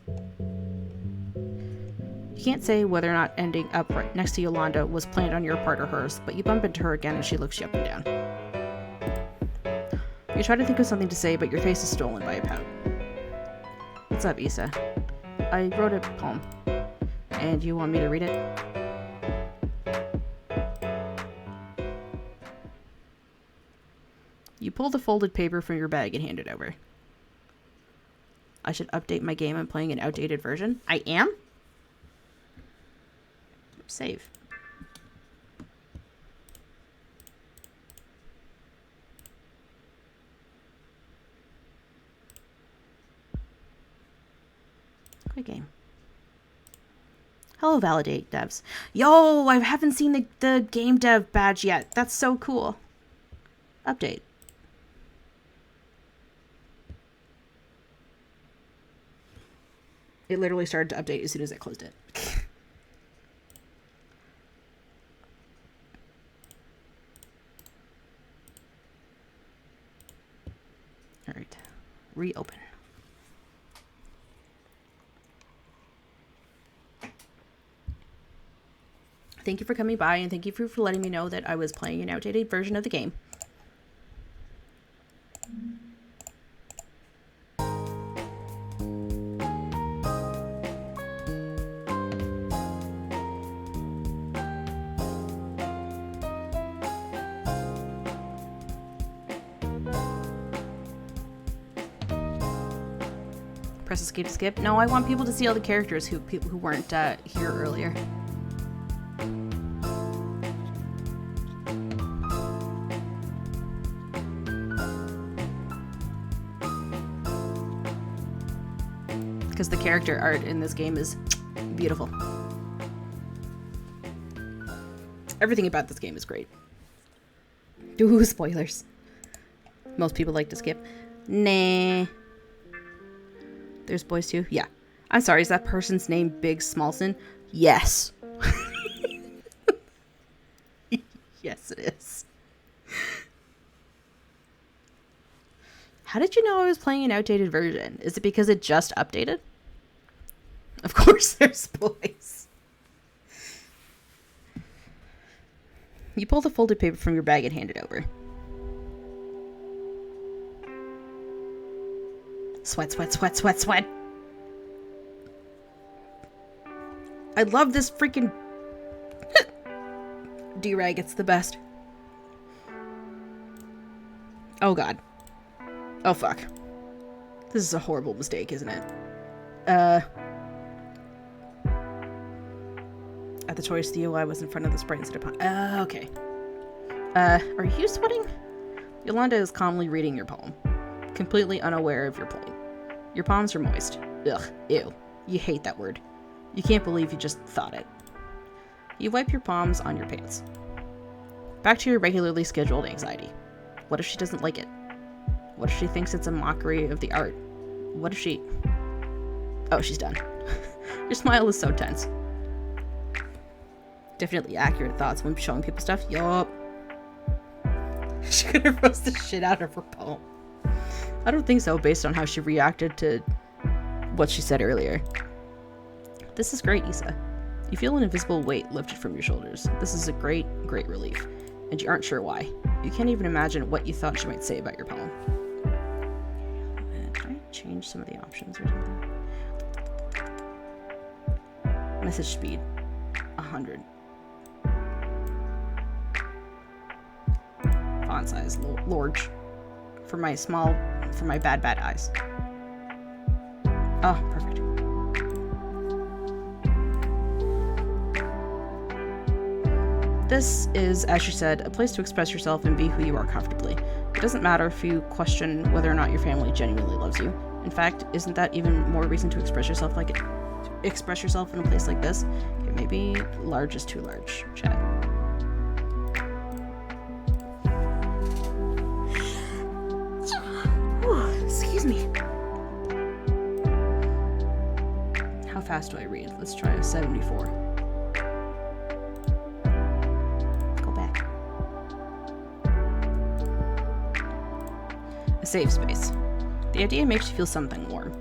You can't say whether or not ending up right next to Yolanda was planned on your part or hers, but you bump into her again and she looks you up and down. You try to think of something to say, but your face is stolen by a pout. What's up, Issa? I wrote a poem. And you want me to read it? You pull the folded paper from your bag and hand it over. I should update my game. I'm playing an outdated version. I am? Save. Great game. Hello, valiDate devs. Yo, I haven't seen the game dev badge yet. That's so cool. Update. It literally started to update as soon as I closed it. All right, reopen. Thank you for coming by, and thank you for letting me know that I was playing an outdated version of the game. Press escape to skip. No, I want people to see all the characters who weren't here earlier. Because the character art in this game is beautiful. Everything about this game is great. Ooh, spoilers. Most people like to skip. Nah. There's boys too? Yeah. I'm sorry, is that person's name Big Smallson? Yes. Yes, it is. How did you know I was playing an outdated version? Is it because it just updated? Of course there's boys. You pull the folded paper from your bag and hand it over. Sweat, sweat, sweat, sweat, sweat. I love this freaking D-rag. It's the best. Oh god. Oh fuck. This is a horrible mistake, isn't it? At the choice, the UI was in front of the sprite instead of... okay. Are you sweating? Yolanda is calmly reading your poem, completely unaware of your plight. Your palms are moist. Ugh, ew. You hate that word. You can't believe you just thought it. You wipe your palms on your pants. Back to your regularly scheduled anxiety. What if she doesn't like it? What if she thinks it's a mockery of the art? What if she... Oh, she's done. Your smile is so tense. Definitely accurate thoughts when showing people stuff. Yup. She could have roasted the shit out of her poem. I don't think so, based on how she reacted to what she said earlier. This is great, Issa. You feel an invisible weight lifted from your shoulders. This is a great, great relief. And you aren't sure why. You can't even imagine what you thought she might say about your poem. Can I change some of the options or something? Message speed. 100. Font size, large. For my bad eyes. Oh, perfect. This is, as she said, a place to express yourself and be who you are comfortably. It doesn't matter if you question whether or not your family genuinely loves you. In fact, isn't that even more reason to express yourself in a place like this? Okay, maybe large is too large, chat. Excuse me. How fast do I read? Let's try a 74. Go back. A safe space. The idea makes you feel something warm.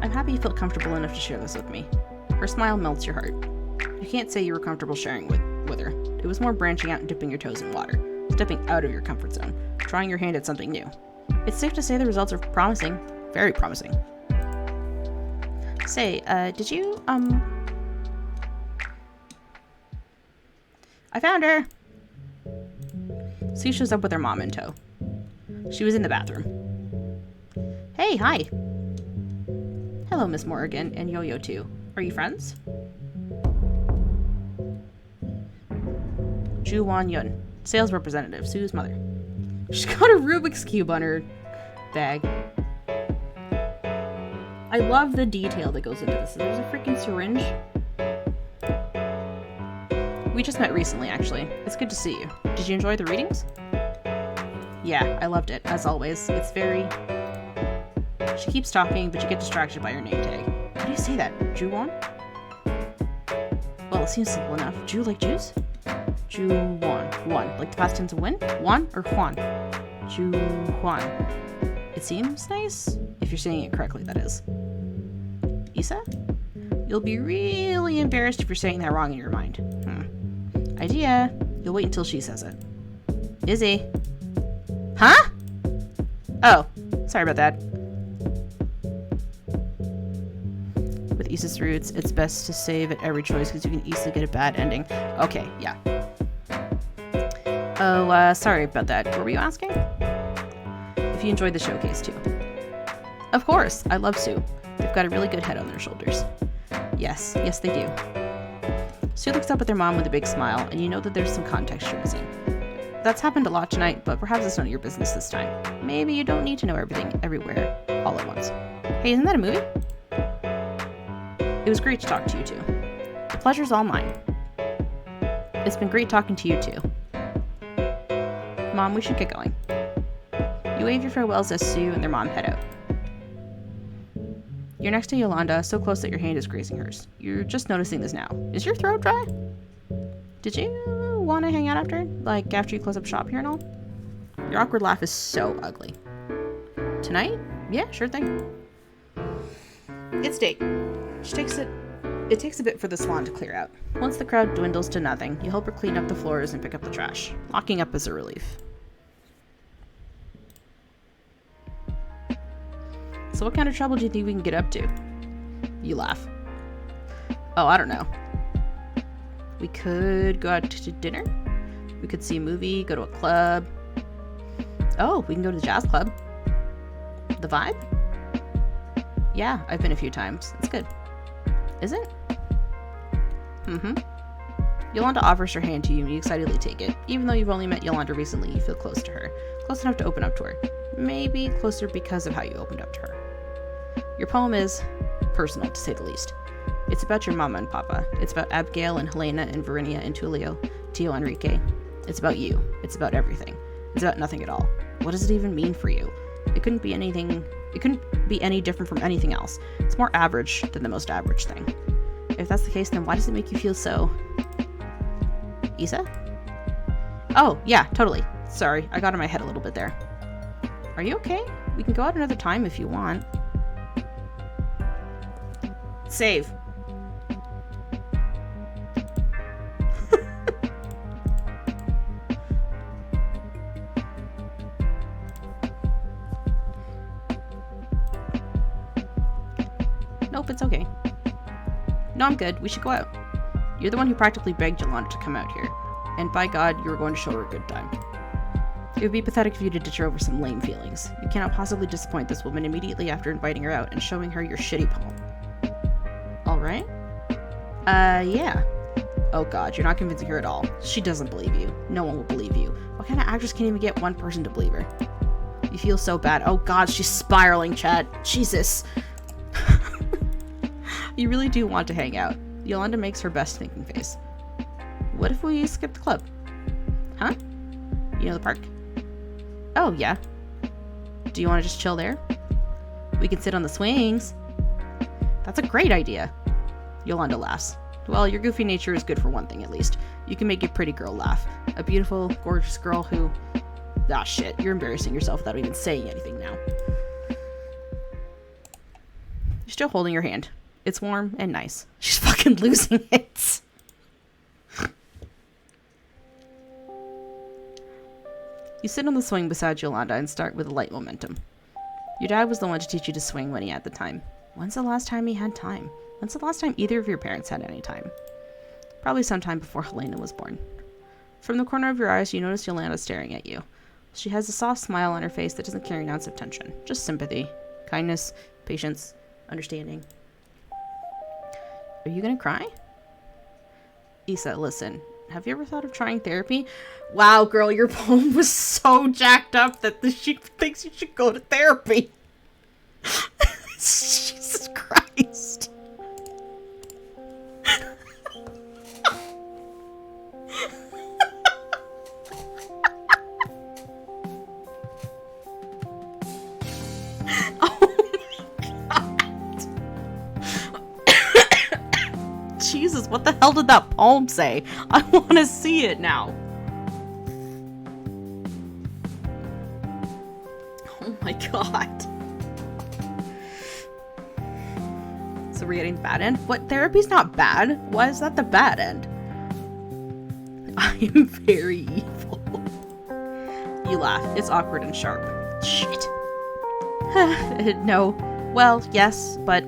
I'm happy you felt comfortable enough to share this with me. Her smile melts your heart. You can't say you were comfortable sharing with her. It was more branching out and dipping your toes in water, stepping out of your comfort zone, trying your hand at something new. It's safe to say the results are promising. Very promising. Say, did you, I found her! Sue shows up with her mom in tow. She was in the bathroom. Hey, hi! Hello, Miss Morrigan, and Yo-Yo too. Are you friends? Ju Wan Yun, sales representative, Sue's mother. She's got a Rubik's Cube on her bag. I love the detail that goes into this. There's a freaking syringe. We just met recently, actually. It's good to see you. Did you enjoy the readings? Yeah, I loved it, as always. It's very... She keeps talking, but you get distracted by her name tag. How do you say that? Ju-won? Well, it seems simple enough. Ju like juice? Ju-won. Won. Like the past tense of win? Won or Juan? Ju-won. It seems nice? If you're saying it correctly, that is. Issa? You'll be really embarrassed if you're saying that wrong in your mind. Idea. You'll wait until she says it. Izzy. Huh? Oh, sorry about that. With Issa's roots, it's best to save at every choice because you can easily get a bad ending. Okay, yeah. Oh, sorry about that. What were you asking? If you enjoyed the showcase too. Of course, I love Sue. They've got a really good head on their shoulders. Yes, they do. Sue looks up at their mom with a big smile, and you know that there's some context you're missing. That's happened a lot tonight, but perhaps it's none of your business this time. Maybe you don't need to know everything, everywhere, all at once. Hey, isn't that a movie? It was great to talk to you two. The pleasure's all mine. It's been great talking to you too. Mom, we should get going. You wave your farewells as Sue and their mom head out. You're next to Yolanda, so close that your hand is grazing hers. You're just noticing this now. Is your throat dry? Did you want to hang out after? Like, after you close up shop here and all? Your awkward laugh is so ugly. Tonight? Yeah, sure thing. It's date. It takes a bit for the salon to clear out. Once the crowd dwindles to nothing, you help her clean up the floors and pick up the trash. Locking up is a relief. So what kind of trouble do you think we can get up to? You laugh. Oh, I don't know. We could go out to dinner. We could see a movie, go to a club. Oh, we can go to the jazz club. The Vibe? Yeah, I've been a few times. It's good. Is it? Mm-hmm. Yolanda offers her hand to you and you excitedly take it. Even though you've only met Yolanda recently, you feel close to her. Close enough to open up to her. Maybe closer because of how you opened up to her. Your poem is personal, to say the least. It's about your mama and papa. It's about Abigail and Helena and Verinia and Tulio, Tio Enrique. It's about you. It's about everything. It's about nothing at all. What does it even mean for you? It couldn't be anything. It couldn't be any different from anything else. It's more average than the most average thing. If that's the case, then why does it make you feel so... Isa? Oh, yeah, totally. Sorry, I got in my head a little bit there. Are you okay? We can go out another time if you want. Save. Nope, it's okay. No, I'm good. We should go out. You're the one who practically begged Yolanda to come out here. And by God, you were going to show her a good time. It would be pathetic of you to ditch her over some lame feelings. You cannot possibly disappoint this woman immediately after inviting her out and showing her your shitty poem. Alright? Yeah. Oh God, you're not convincing her at all. She doesn't believe you. No one will believe you. What kind of actress can even get one person to believe her? You feel so bad. Oh God, she's spiraling, Chad. Jesus. You really do want to hang out. Yolanda makes her best thinking face. What if we skip the club? Huh? You know the park? Oh, yeah. Do you want to just chill there? We can sit on the swings. That's a great idea. Yolanda laughs. Well, your goofy nature is good for one thing, at least. You can make a pretty girl laugh. A beautiful, gorgeous girl who... Ah, shit. You're embarrassing yourself without even saying anything now. You're still holding her hand. It's warm and nice. She's fucking losing it. You sit on the swing beside Yolanda and start with a light momentum. Your dad was the one to teach you to swing when he had the time. When's the last time he had time? When's the last time either of your parents had any time? Probably sometime before Helena was born. From the corner of your eyes, you notice Yolanda staring at you. She has a soft smile on her face that doesn't carry an ounce of tension. Just sympathy, kindness, patience, understanding. Are you gonna cry? Isa, listen. Have you ever thought of trying therapy? Wow, girl, your poem was so jacked up that she thinks you should go to therapy. Jesus Christ. Jesus, what the hell did that poem say? I want to see it now. Oh my God. So we're getting the bad end? What? Therapy's not bad. Why is that the bad end? I am very evil. You laugh. It's awkward and sharp. Shit. No. Well, yes, but...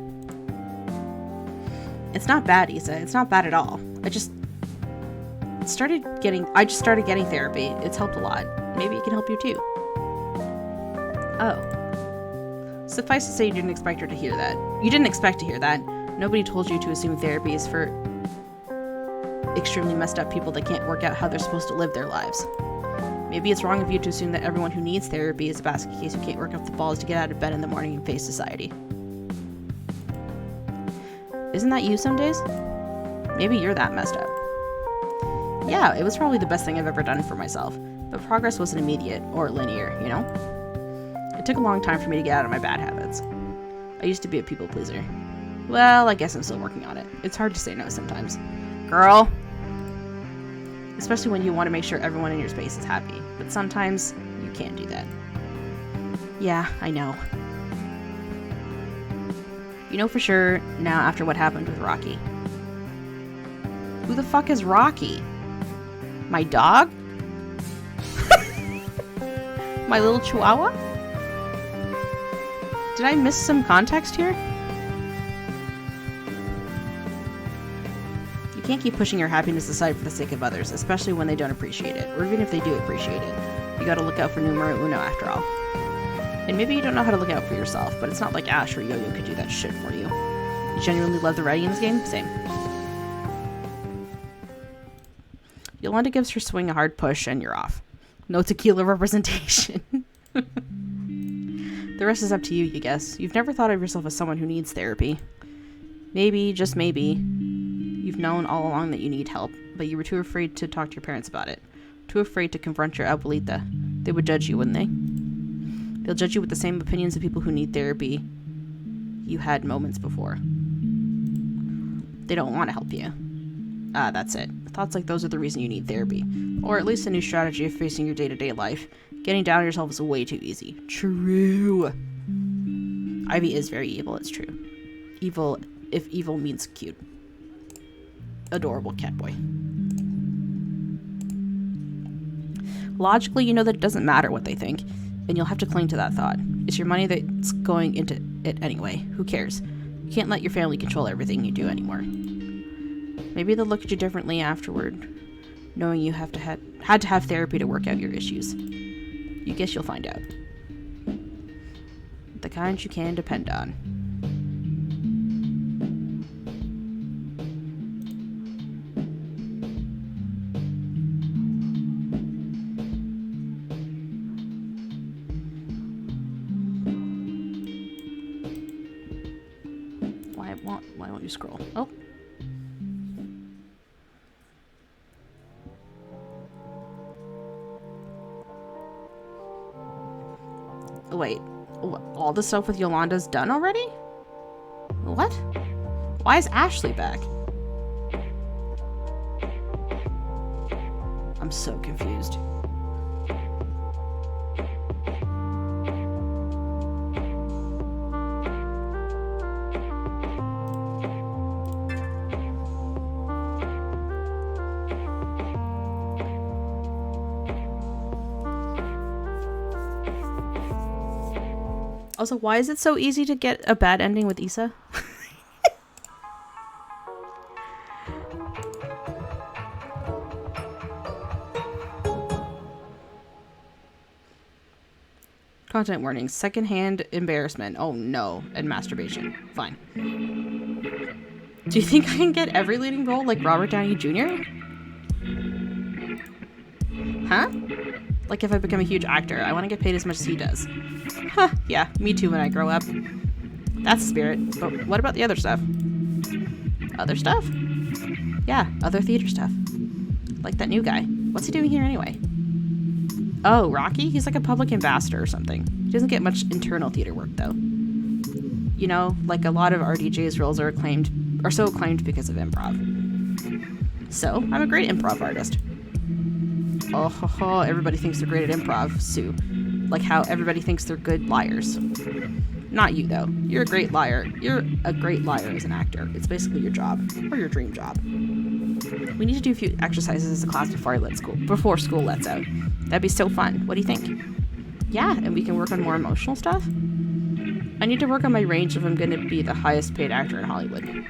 It's not bad, Isa. It's not bad at all. I just started getting therapy. It's helped a lot. Maybe it can help you too. Oh. Suffice to say, you didn't expect her to hear that. You didn't expect to hear that. Nobody told you to assume therapy is for extremely messed up people that can't work out how they're supposed to live their lives. Maybe it's wrong of you to assume that everyone who needs therapy is a basket case who can't work up the balls to get out of bed in the morning and face society. Isn't that you some days? Maybe you're that messed up. Yeah, it was probably the best thing I've ever done for myself, but progress wasn't immediate or linear, you know? It took a long time for me to get out of my bad habits. I used to be a people pleaser. Well, I guess I'm still working on it. It's hard to say no sometimes. Girl! Especially when you want to make sure everyone in your space is happy, but sometimes you can't do that. Yeah, I know. You know for sure now after what happened with Rocky. Who the fuck is Rocky? My dog? My little chihuahua? Did I miss some context here? You can't keep pushing your happiness aside for the sake of others, especially when they don't appreciate it, or even if they do appreciate it. You gotta look out for numero uno after all. And maybe you don't know how to look out for yourself, but it's not like Ash or Yo-Yo could do that shit for you. You genuinely love the writing in this game? Same. Yolanda gives her swing a hard push and you're off. No tequila representation. The rest is up to you, you guess. You've never thought of yourself as someone who needs therapy. Maybe, just maybe, you've known all along that you need help, but you were too afraid to talk to your parents about it. Too afraid to confront your abuelita. They would judge you, wouldn't they? They'll judge you with the same opinions of people who need therapy you had moments before. They don't want to help you. That's it. Thoughts like those are the reason you need therapy. Or at least a new strategy of facing your day-to-day life. Getting down on yourself is way too easy. True. Ivy is very evil, it's true. Evil, if evil means cute. Adorable cat boy. Logically, you know that it doesn't matter what they think, and you'll have to cling to that thought. It's your money that's going into it anyway. Who cares? You can't let your family control everything you do anymore. Maybe they'll look at you differently afterward, knowing you had to have therapy to work out your issues. You guess you'll find out. The kind you can depend on. Why won't you scroll? Oh. Wait, all the stuff with Yolanda's done already? What? Why is Ashley back? I'm so confused. Also, why is it so easy to get a bad ending with Issa? Content warning. Secondhand embarrassment. Oh no. And masturbation. Fine. Do you think I can get every leading role like Robert Downey Jr.? Huh? Like if I become a huge actor, I want to get paid as much as he does. Huh, yeah, me too when I grow up. That's the spirit. But what about the other stuff? Other stuff? Yeah, other theater stuff. Like that new guy. What's he doing here anyway? Oh, Rocky? He's like a public ambassador or something. He doesn't get much internal theater work though. You know, like a lot of RDJ's roles are so acclaimed because of improv. So, I'm a great improv artist. Oh, ho, ho, everybody thinks they're great at improv, Sue. Like how everybody thinks they're good liars. Not you, though. You're a great liar. You're a great liar as an actor. It's basically your job. Or your dream job. We need to do a few exercises as a class before school lets out. That'd be so fun. What do you think? Yeah, and we can work on more emotional stuff? I need to work on my range if I'm going to be the highest paid actor in Hollywood.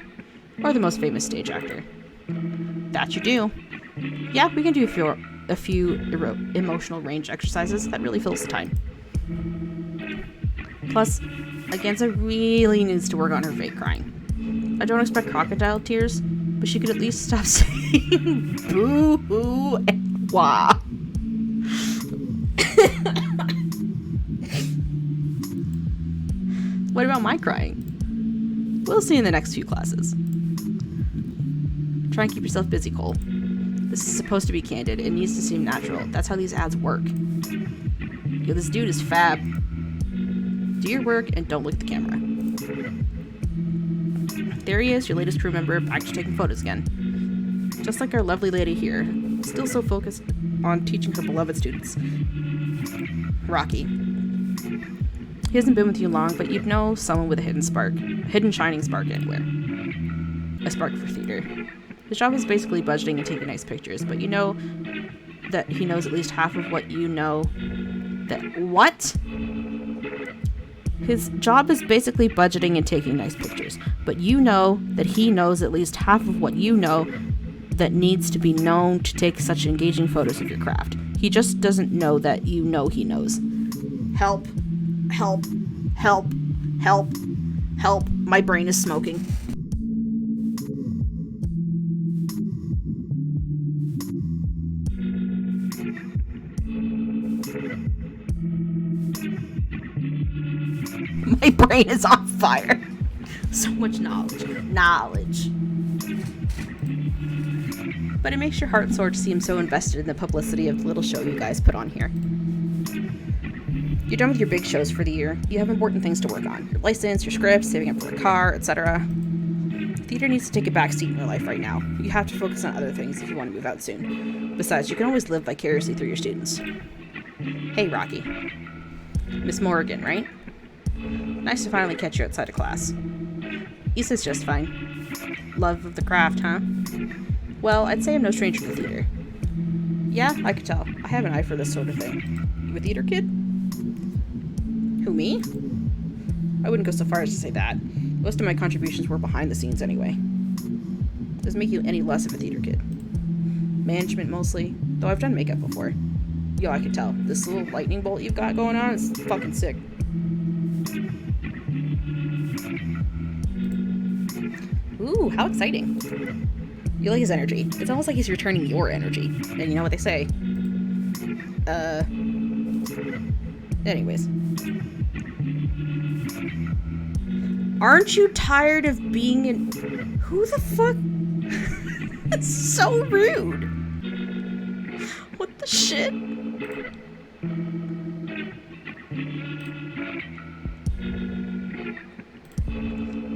Or the most famous stage actor. That you do. Yeah, we can do a few emotional range exercises. That really fills the time. Plus, Aganza really needs to work on her fake crying. I don't expect crocodile tears, but she could at least stop saying boo-hoo and wah. What about my crying? We'll see in the next few classes. Try and keep yourself busy, Cole. This is supposed to be candid. It needs to seem natural. That's how these ads work. Yo, this dude is fab. Do your work and don't look at the camera. There he is, your latest crew member, back to taking photos again. Just like our lovely lady here, still so focused on teaching her beloved students. Rocky. He hasn't been with you long, but you'd know someone with a hidden shining spark anywhere. A spark for theater. His job is basically budgeting and taking nice pictures, but you know that he knows at least half of what you know. What? His job is basically budgeting and taking nice pictures, but you know that he knows at least half of what you know that needs to be known to take such engaging photos of your craft. He just doesn't know that you know he knows. Help. Help. Help. Help. Help. My brain is smoking. My brain is on fire. So much knowledge. But it makes your heart soar to see him so invested in the publicity of the little show you guys put on here. You're done with your big shows for the year. You have important things to work on. Your license, your scripts, saving up for a car, etc. Theater needs to take a backseat in your life right now. You have to focus on other things if you want to move out soon. Besides, you can always live vicariously through your students. Hey, Rocky. Miss Morgan, right? Nice to finally catch you outside of class. Issa's just fine. Love of the craft, huh? Well, I'd say I'm no stranger to theater. Yeah, I could tell. I have an eye for this sort of thing. You a theater kid? Who, me? I wouldn't go so far as to say that. Most of my contributions were behind the scenes anyway. Doesn't make you any less of a theater kid. Management mostly, though I've done makeup before. Yo, I can tell. This little lightning bolt you've got going on is fucking sick. Ooh, how exciting. You like his energy. It's almost like he's returning your energy. And you know what they say. Anyways. Aren't you tired of being in... Who the fuck? That's so rude. What the shit?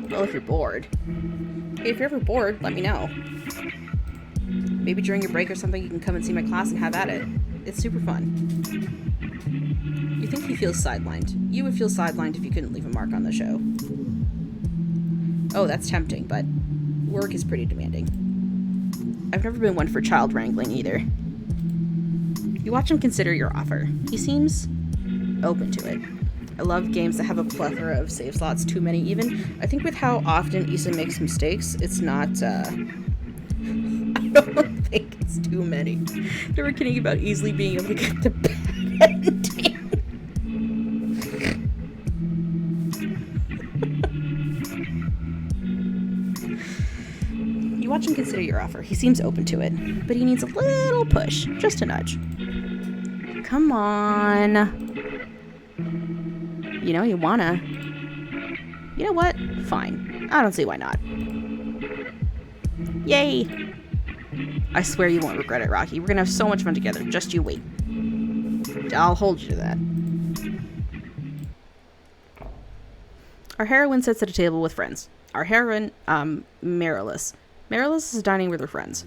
Well, if you're bored. Hey, if you're ever bored, let me know. Maybe during your break or something you can come and see my class and have at it. It's super fun. You think he feels sidelined. You would feel sidelined if you couldn't leave a mark on the show. Oh, that's tempting, but work is pretty demanding. I've never been one for child wrangling either. You watch him consider your offer. He seems open to it. I love games that have a plethora of save slots, too many even. I think with how often Issa makes mistakes, it's not, I don't think it's too many. They were kidding about easily being able to get the bad ending. You watch him consider your offer. He seems open to it, but he needs a little push, just a nudge. Come on. You know, you wanna. You know what? Fine. I don't see why not. Yay! I swear you won't regret it, Rocky. We're gonna have so much fun together. Just you wait. I'll hold you to that. Our heroine sits at a table with friends. Our heroine, Marilys. Marilys is dining with her friends.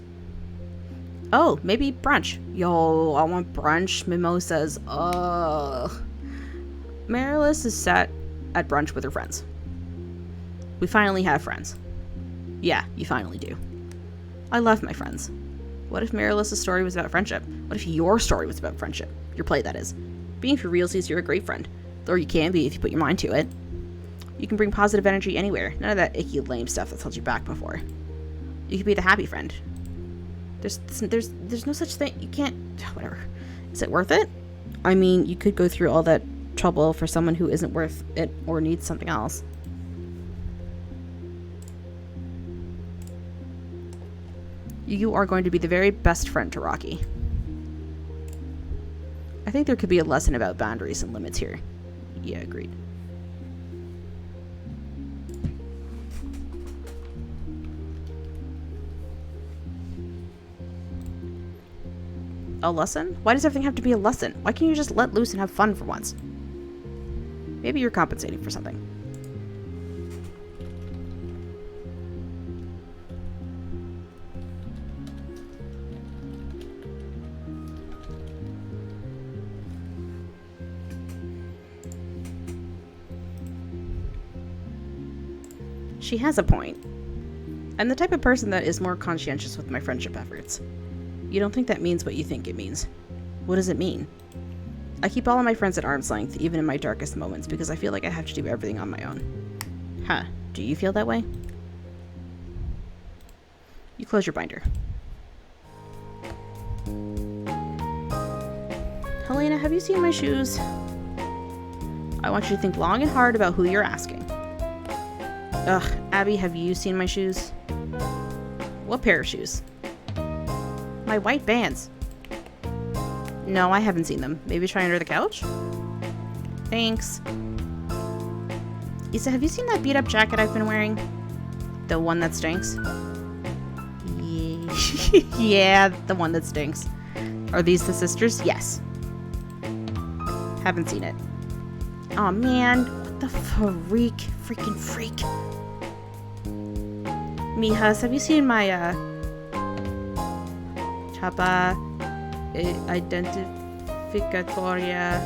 Oh, maybe brunch. Yo, I want brunch. Mimosas. Ugh. Marilys is sat at brunch with her friends. We finally have friends. Yeah, you finally do. I love my friends. What if Marilys' story was about friendship? What if your story was about friendship? Your play, that is. Being for realsies, you're a great friend. Or you can be if you put your mind to it. You can bring positive energy anywhere. None of that icky, lame stuff that's held you back before. You can be the happy friend. There's no such thing. You can't... Whatever. Is it worth it? I mean, you could go through all that trouble for someone who isn't worth it or needs something else. You are going to be the very best friend to Rocky. I think there could be a lesson about boundaries and limits here. Yeah, agreed. A lesson? Why does everything have to be a lesson? Why can't you just let loose and have fun for once? Maybe you're compensating for something. She has a point. I'm the type of person that is more conscientious with my friendship efforts. You don't think that means what you think it means. What does it mean? I keep all of my friends at arm's length, even in my darkest moments, because I feel like I have to do everything on my own. Huh. Do you feel that way? You close your binder. Helena, have you seen my shoes? I want you to think long and hard about who you're asking. Ugh, Abby, have you seen my shoes? What pair of shoes? My white Vans. No, I haven't seen them. Maybe try under the couch? Thanks. Issa, have you seen that beat-up jacket I've been wearing? The one that stinks? Yeah. Yeah, the one that stinks. Are these the sisters? Yes. Haven't seen it. Aw, man. What the freak? Freaking freak. Mijas, have you seen my, Chapa Identificatoria?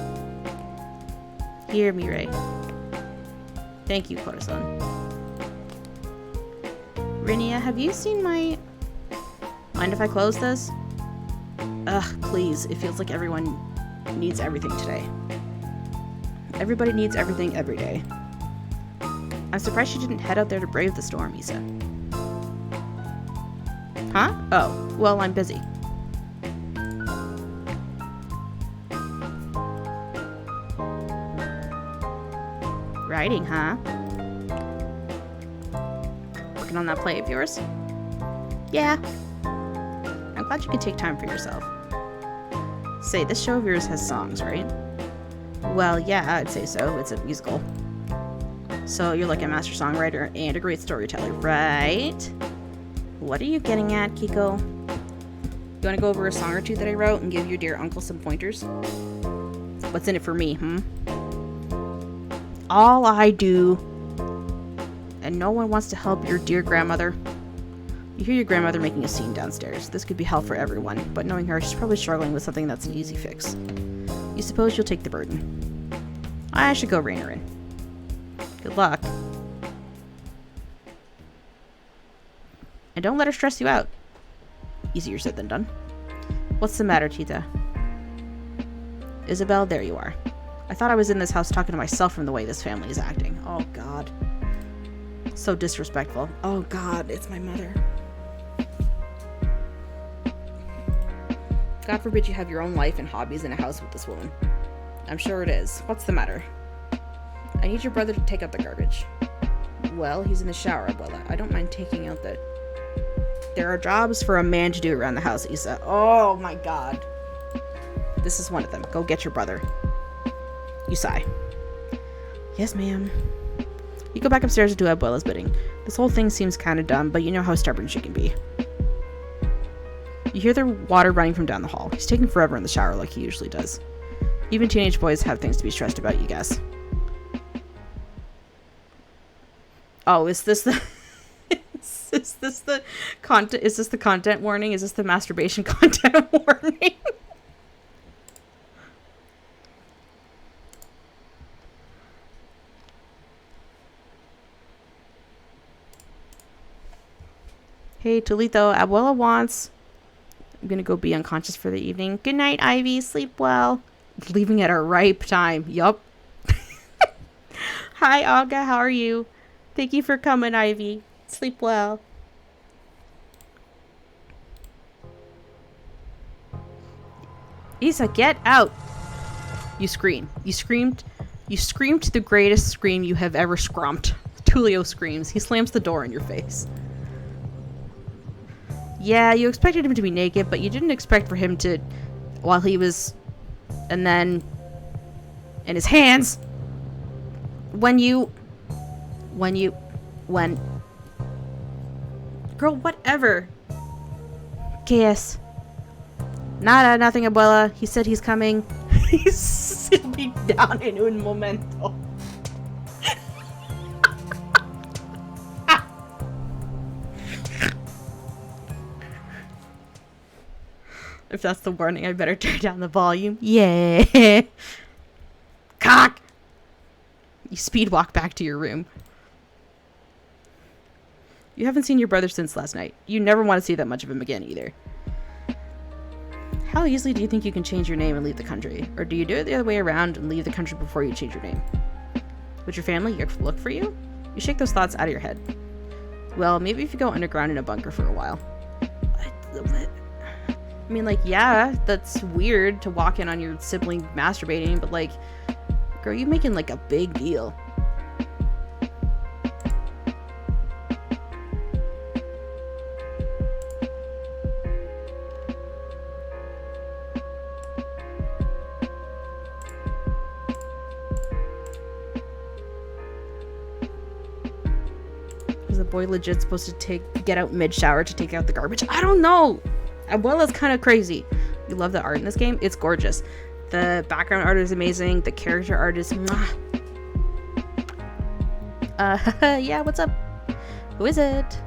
Here, Mireille. Thank you, Corazon. Rinia, have you seen my... Mind if I close this? Ugh, please. It feels like everyone needs everything today. Everybody needs everything every day. I'm surprised she didn't head out there to brave the storm, Issa. Huh? Oh, well, I'm busy. Writing, huh? Working on that play of yours? Yeah. I'm glad you could take time for yourself. Say, this show of yours has songs, right? Well, yeah, I'd say so. It's a musical. So you're like a master songwriter and a great storyteller, right? What are you getting at, Kiko? You want to go over a song or two that I wrote and give your dear uncle some pointers? What's in it for me, All I do. And no one wants to help your dear grandmother. You hear your grandmother making a scene downstairs. This could be hell for everyone, but knowing her, she's probably struggling with something that's an easy fix. You suppose you'll take the burden? I should go rein her in. Good luck. And don't let her stress you out. Easier said than done. What's the matter, Tita? Isabel, there you are. I thought I was in this house talking to myself from the way this family is acting. Oh, God. So disrespectful. Oh, God, it's my mother. God forbid you have your own life and hobbies in a house with this woman. I'm sure it is. What's the matter? I need your brother to take out the garbage. Well, he's in the shower, Abuela. I don't mind taking out the... There are jobs for a man to do around the house, Issa. Oh my God. This is one of them. Go get your brother. You sigh. Yes, ma'am. You go back upstairs and do Abuela's bidding. This whole thing seems kind of dumb, but you know how stubborn she can be. You hear the water running from down the hall. He's taking forever in the shower like he usually does. Even teenage boys have things to be stressed about, you guess. Oh, is this the... is this the content? Is this the content warning? Is this the masturbation content warning? Hey, Tolito, Abuela wants... I'm gonna go be unconscious for the evening. Good night, Ivy. Sleep well. Leaving at a ripe time. Yup. Hi, Olga. How are you? Thank you for coming, Ivy. Sleep well. Isa, get out. You scream. You screamed the greatest scream you have ever scrumped. Tulio screams. He slams the door in your face. Yeah, you expected him to be naked, but you didn't expect for him to, while he was, and then, in his hands, when, girl, whatever. Kiss. Nada, nothing, abuela. He said he's coming. He's sitting down in un momento. If that's the warning, I better turn down the volume. Yeah. Cock! You speed walk back to your room. You haven't seen your brother since last night. You never want to see that much of him again, either. How easily do you think you can change your name and leave the country? Or do you do it the other way around and leave the country before you change your name? Would your family look for you? You shake those thoughts out of your head. Well, maybe if you go underground in a bunker for a while. I mean, like, yeah, that's weird to walk in on your sibling masturbating, but, like, girl, you making, like, a big deal. Is the boy legit supposed to get out mid-shower to take out the garbage? I don't know! Abuela's kind of crazy. You love the art in this game? It's gorgeous. The background art is amazing. The character art is mwah. Yeah, what's up? Who is it?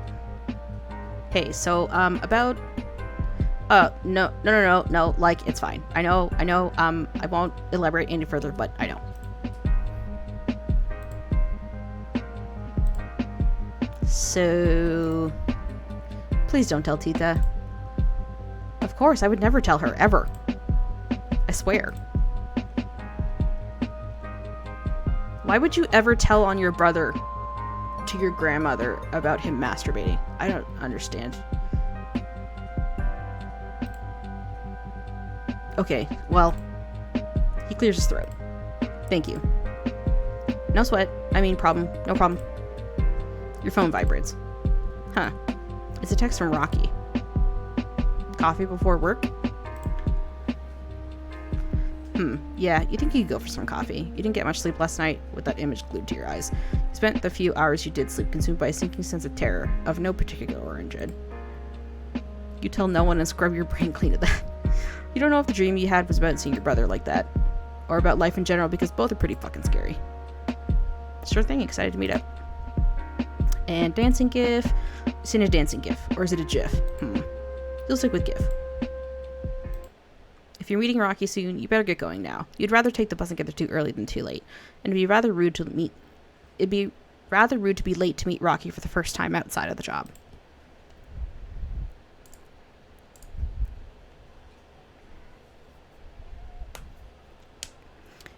Hey, so, about... No, like, it's fine. I know, I won't elaborate any further, but I know. So... Please don't tell Tita. Of course, I would never tell her, ever. I swear. Why would you ever tell on your brother to your grandmother about him masturbating? I don't understand. Okay, well, he clears his throat. Thank you. No sweat. I mean, problem. No problem. Your phone vibrates. Huh. It's a text from Rocky. Coffee before work? Yeah, you think you could go for some coffee. You didn't get much sleep last night with that image glued to your eyes. You spent the few hours you did sleep consumed by a sinking sense of terror, of no particular origin. You tell no one and scrub your brain clean of that. You don't know if the dream you had was about seeing your brother like that, or about life in general, because both are pretty fucking scary. Sure thing, excited to meet up. And dancing gif? Seen a dancing gif, or is it a gif? You'll stick with gif. If you're meeting Rocky soon, you better get going now. You'd rather take the bus and get there too early than too late. And it'd be rather rude to be late to meet Rocky for the first time outside of the job.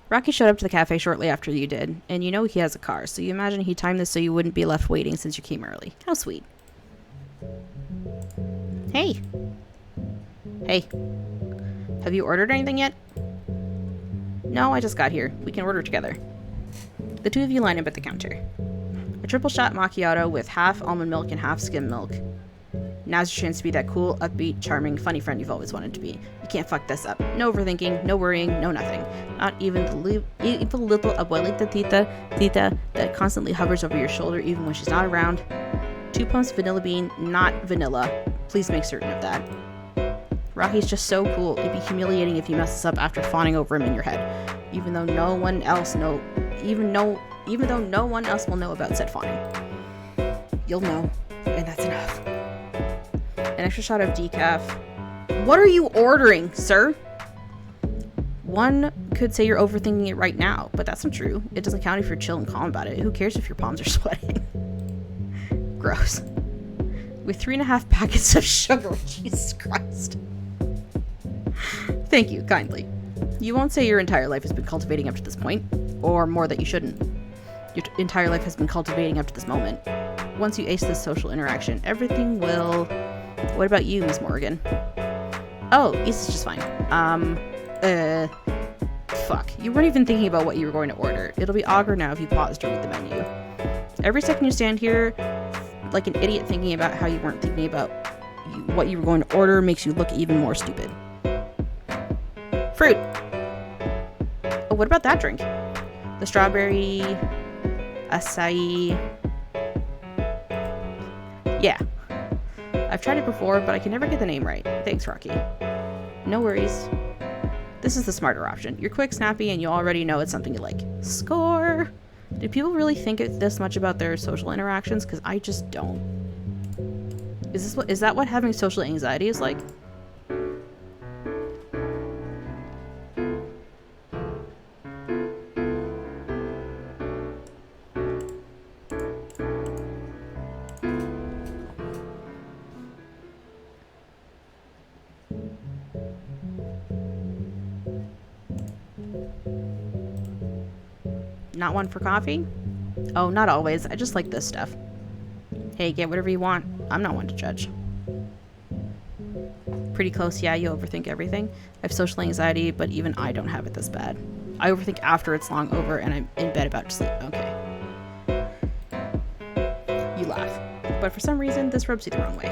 Rocky showed up to the cafe shortly after you did, and you know he has a car, so you imagine he timed this so you wouldn't be left waiting since you came early. How sweet. Hey. Hey. Have you ordered anything yet? No, I just got here. We can order together. The two of you line up at the counter. A triple shot macchiato with half almond milk and half skim milk. Now's your chance to be that cool, upbeat, charming, funny friend you've always wanted to be. You can't fuck this up. No overthinking, no worrying, no nothing. Not even the little abuelita tita that constantly hovers over your shoulder even when she's not around. 2 pumps vanilla bean, not vanilla. Please make certain of that. Rocky's just so cool. It'd be humiliating if you mess this up after fawning over him in your head. Even though no one else will know about said fawning. You'll know, and that's enough. An extra shot of decaf. What are you ordering, sir? One could say you're overthinking it right now, but that's not true. It doesn't count if you're chill and calm about it. Who cares if your palms are sweating? Gross. With 3.5 packets of sugar. Jesus Christ. Thank you, kindly. You won't say your entire life has been cultivating up to this point, or more that you shouldn't. Your entire life has been cultivating up to this moment. Once you ace this social interaction, everything will... What about you, Miss Morgan? Oh, East is just fine. Fuck, you weren't even thinking about what you were going to order. It'll be awkward now if you pause to read the menu. Every second you stand here like an idiot thinking about how you weren't thinking about what you were going to order makes you look even more stupid. Fruit! Oh, what about that drink? The strawberry... acai... Yeah. I've tried it before, but I can never get the name right. Thanks, Rocky. No worries. This is the smarter option. You're quick, snappy, and you already know it's something you like. Score! Do people really think this much about their social interactions? Because I just don't. Is that what having social anxiety is like? Not one for coffee? Oh, not always. I just like this stuff. Hey, get whatever you want. I'm not one to judge. Pretty close, yeah, you overthink everything. I have social anxiety, but even I don't have it this bad. I overthink after it's long over and I'm in bed about to sleep. Okay. You laugh. But for some reason, this rubs you the wrong way.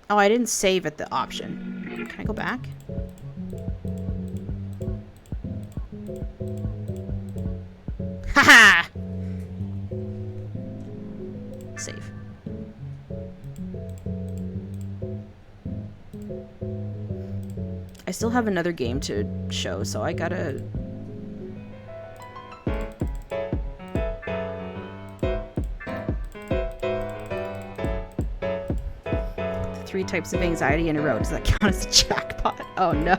Oh, I didn't save at the option. Can I go back? Haha! Save. I still have another game to show, so I gotta... Three types of anxiety in a row. Does that count as a jackpot? Oh no.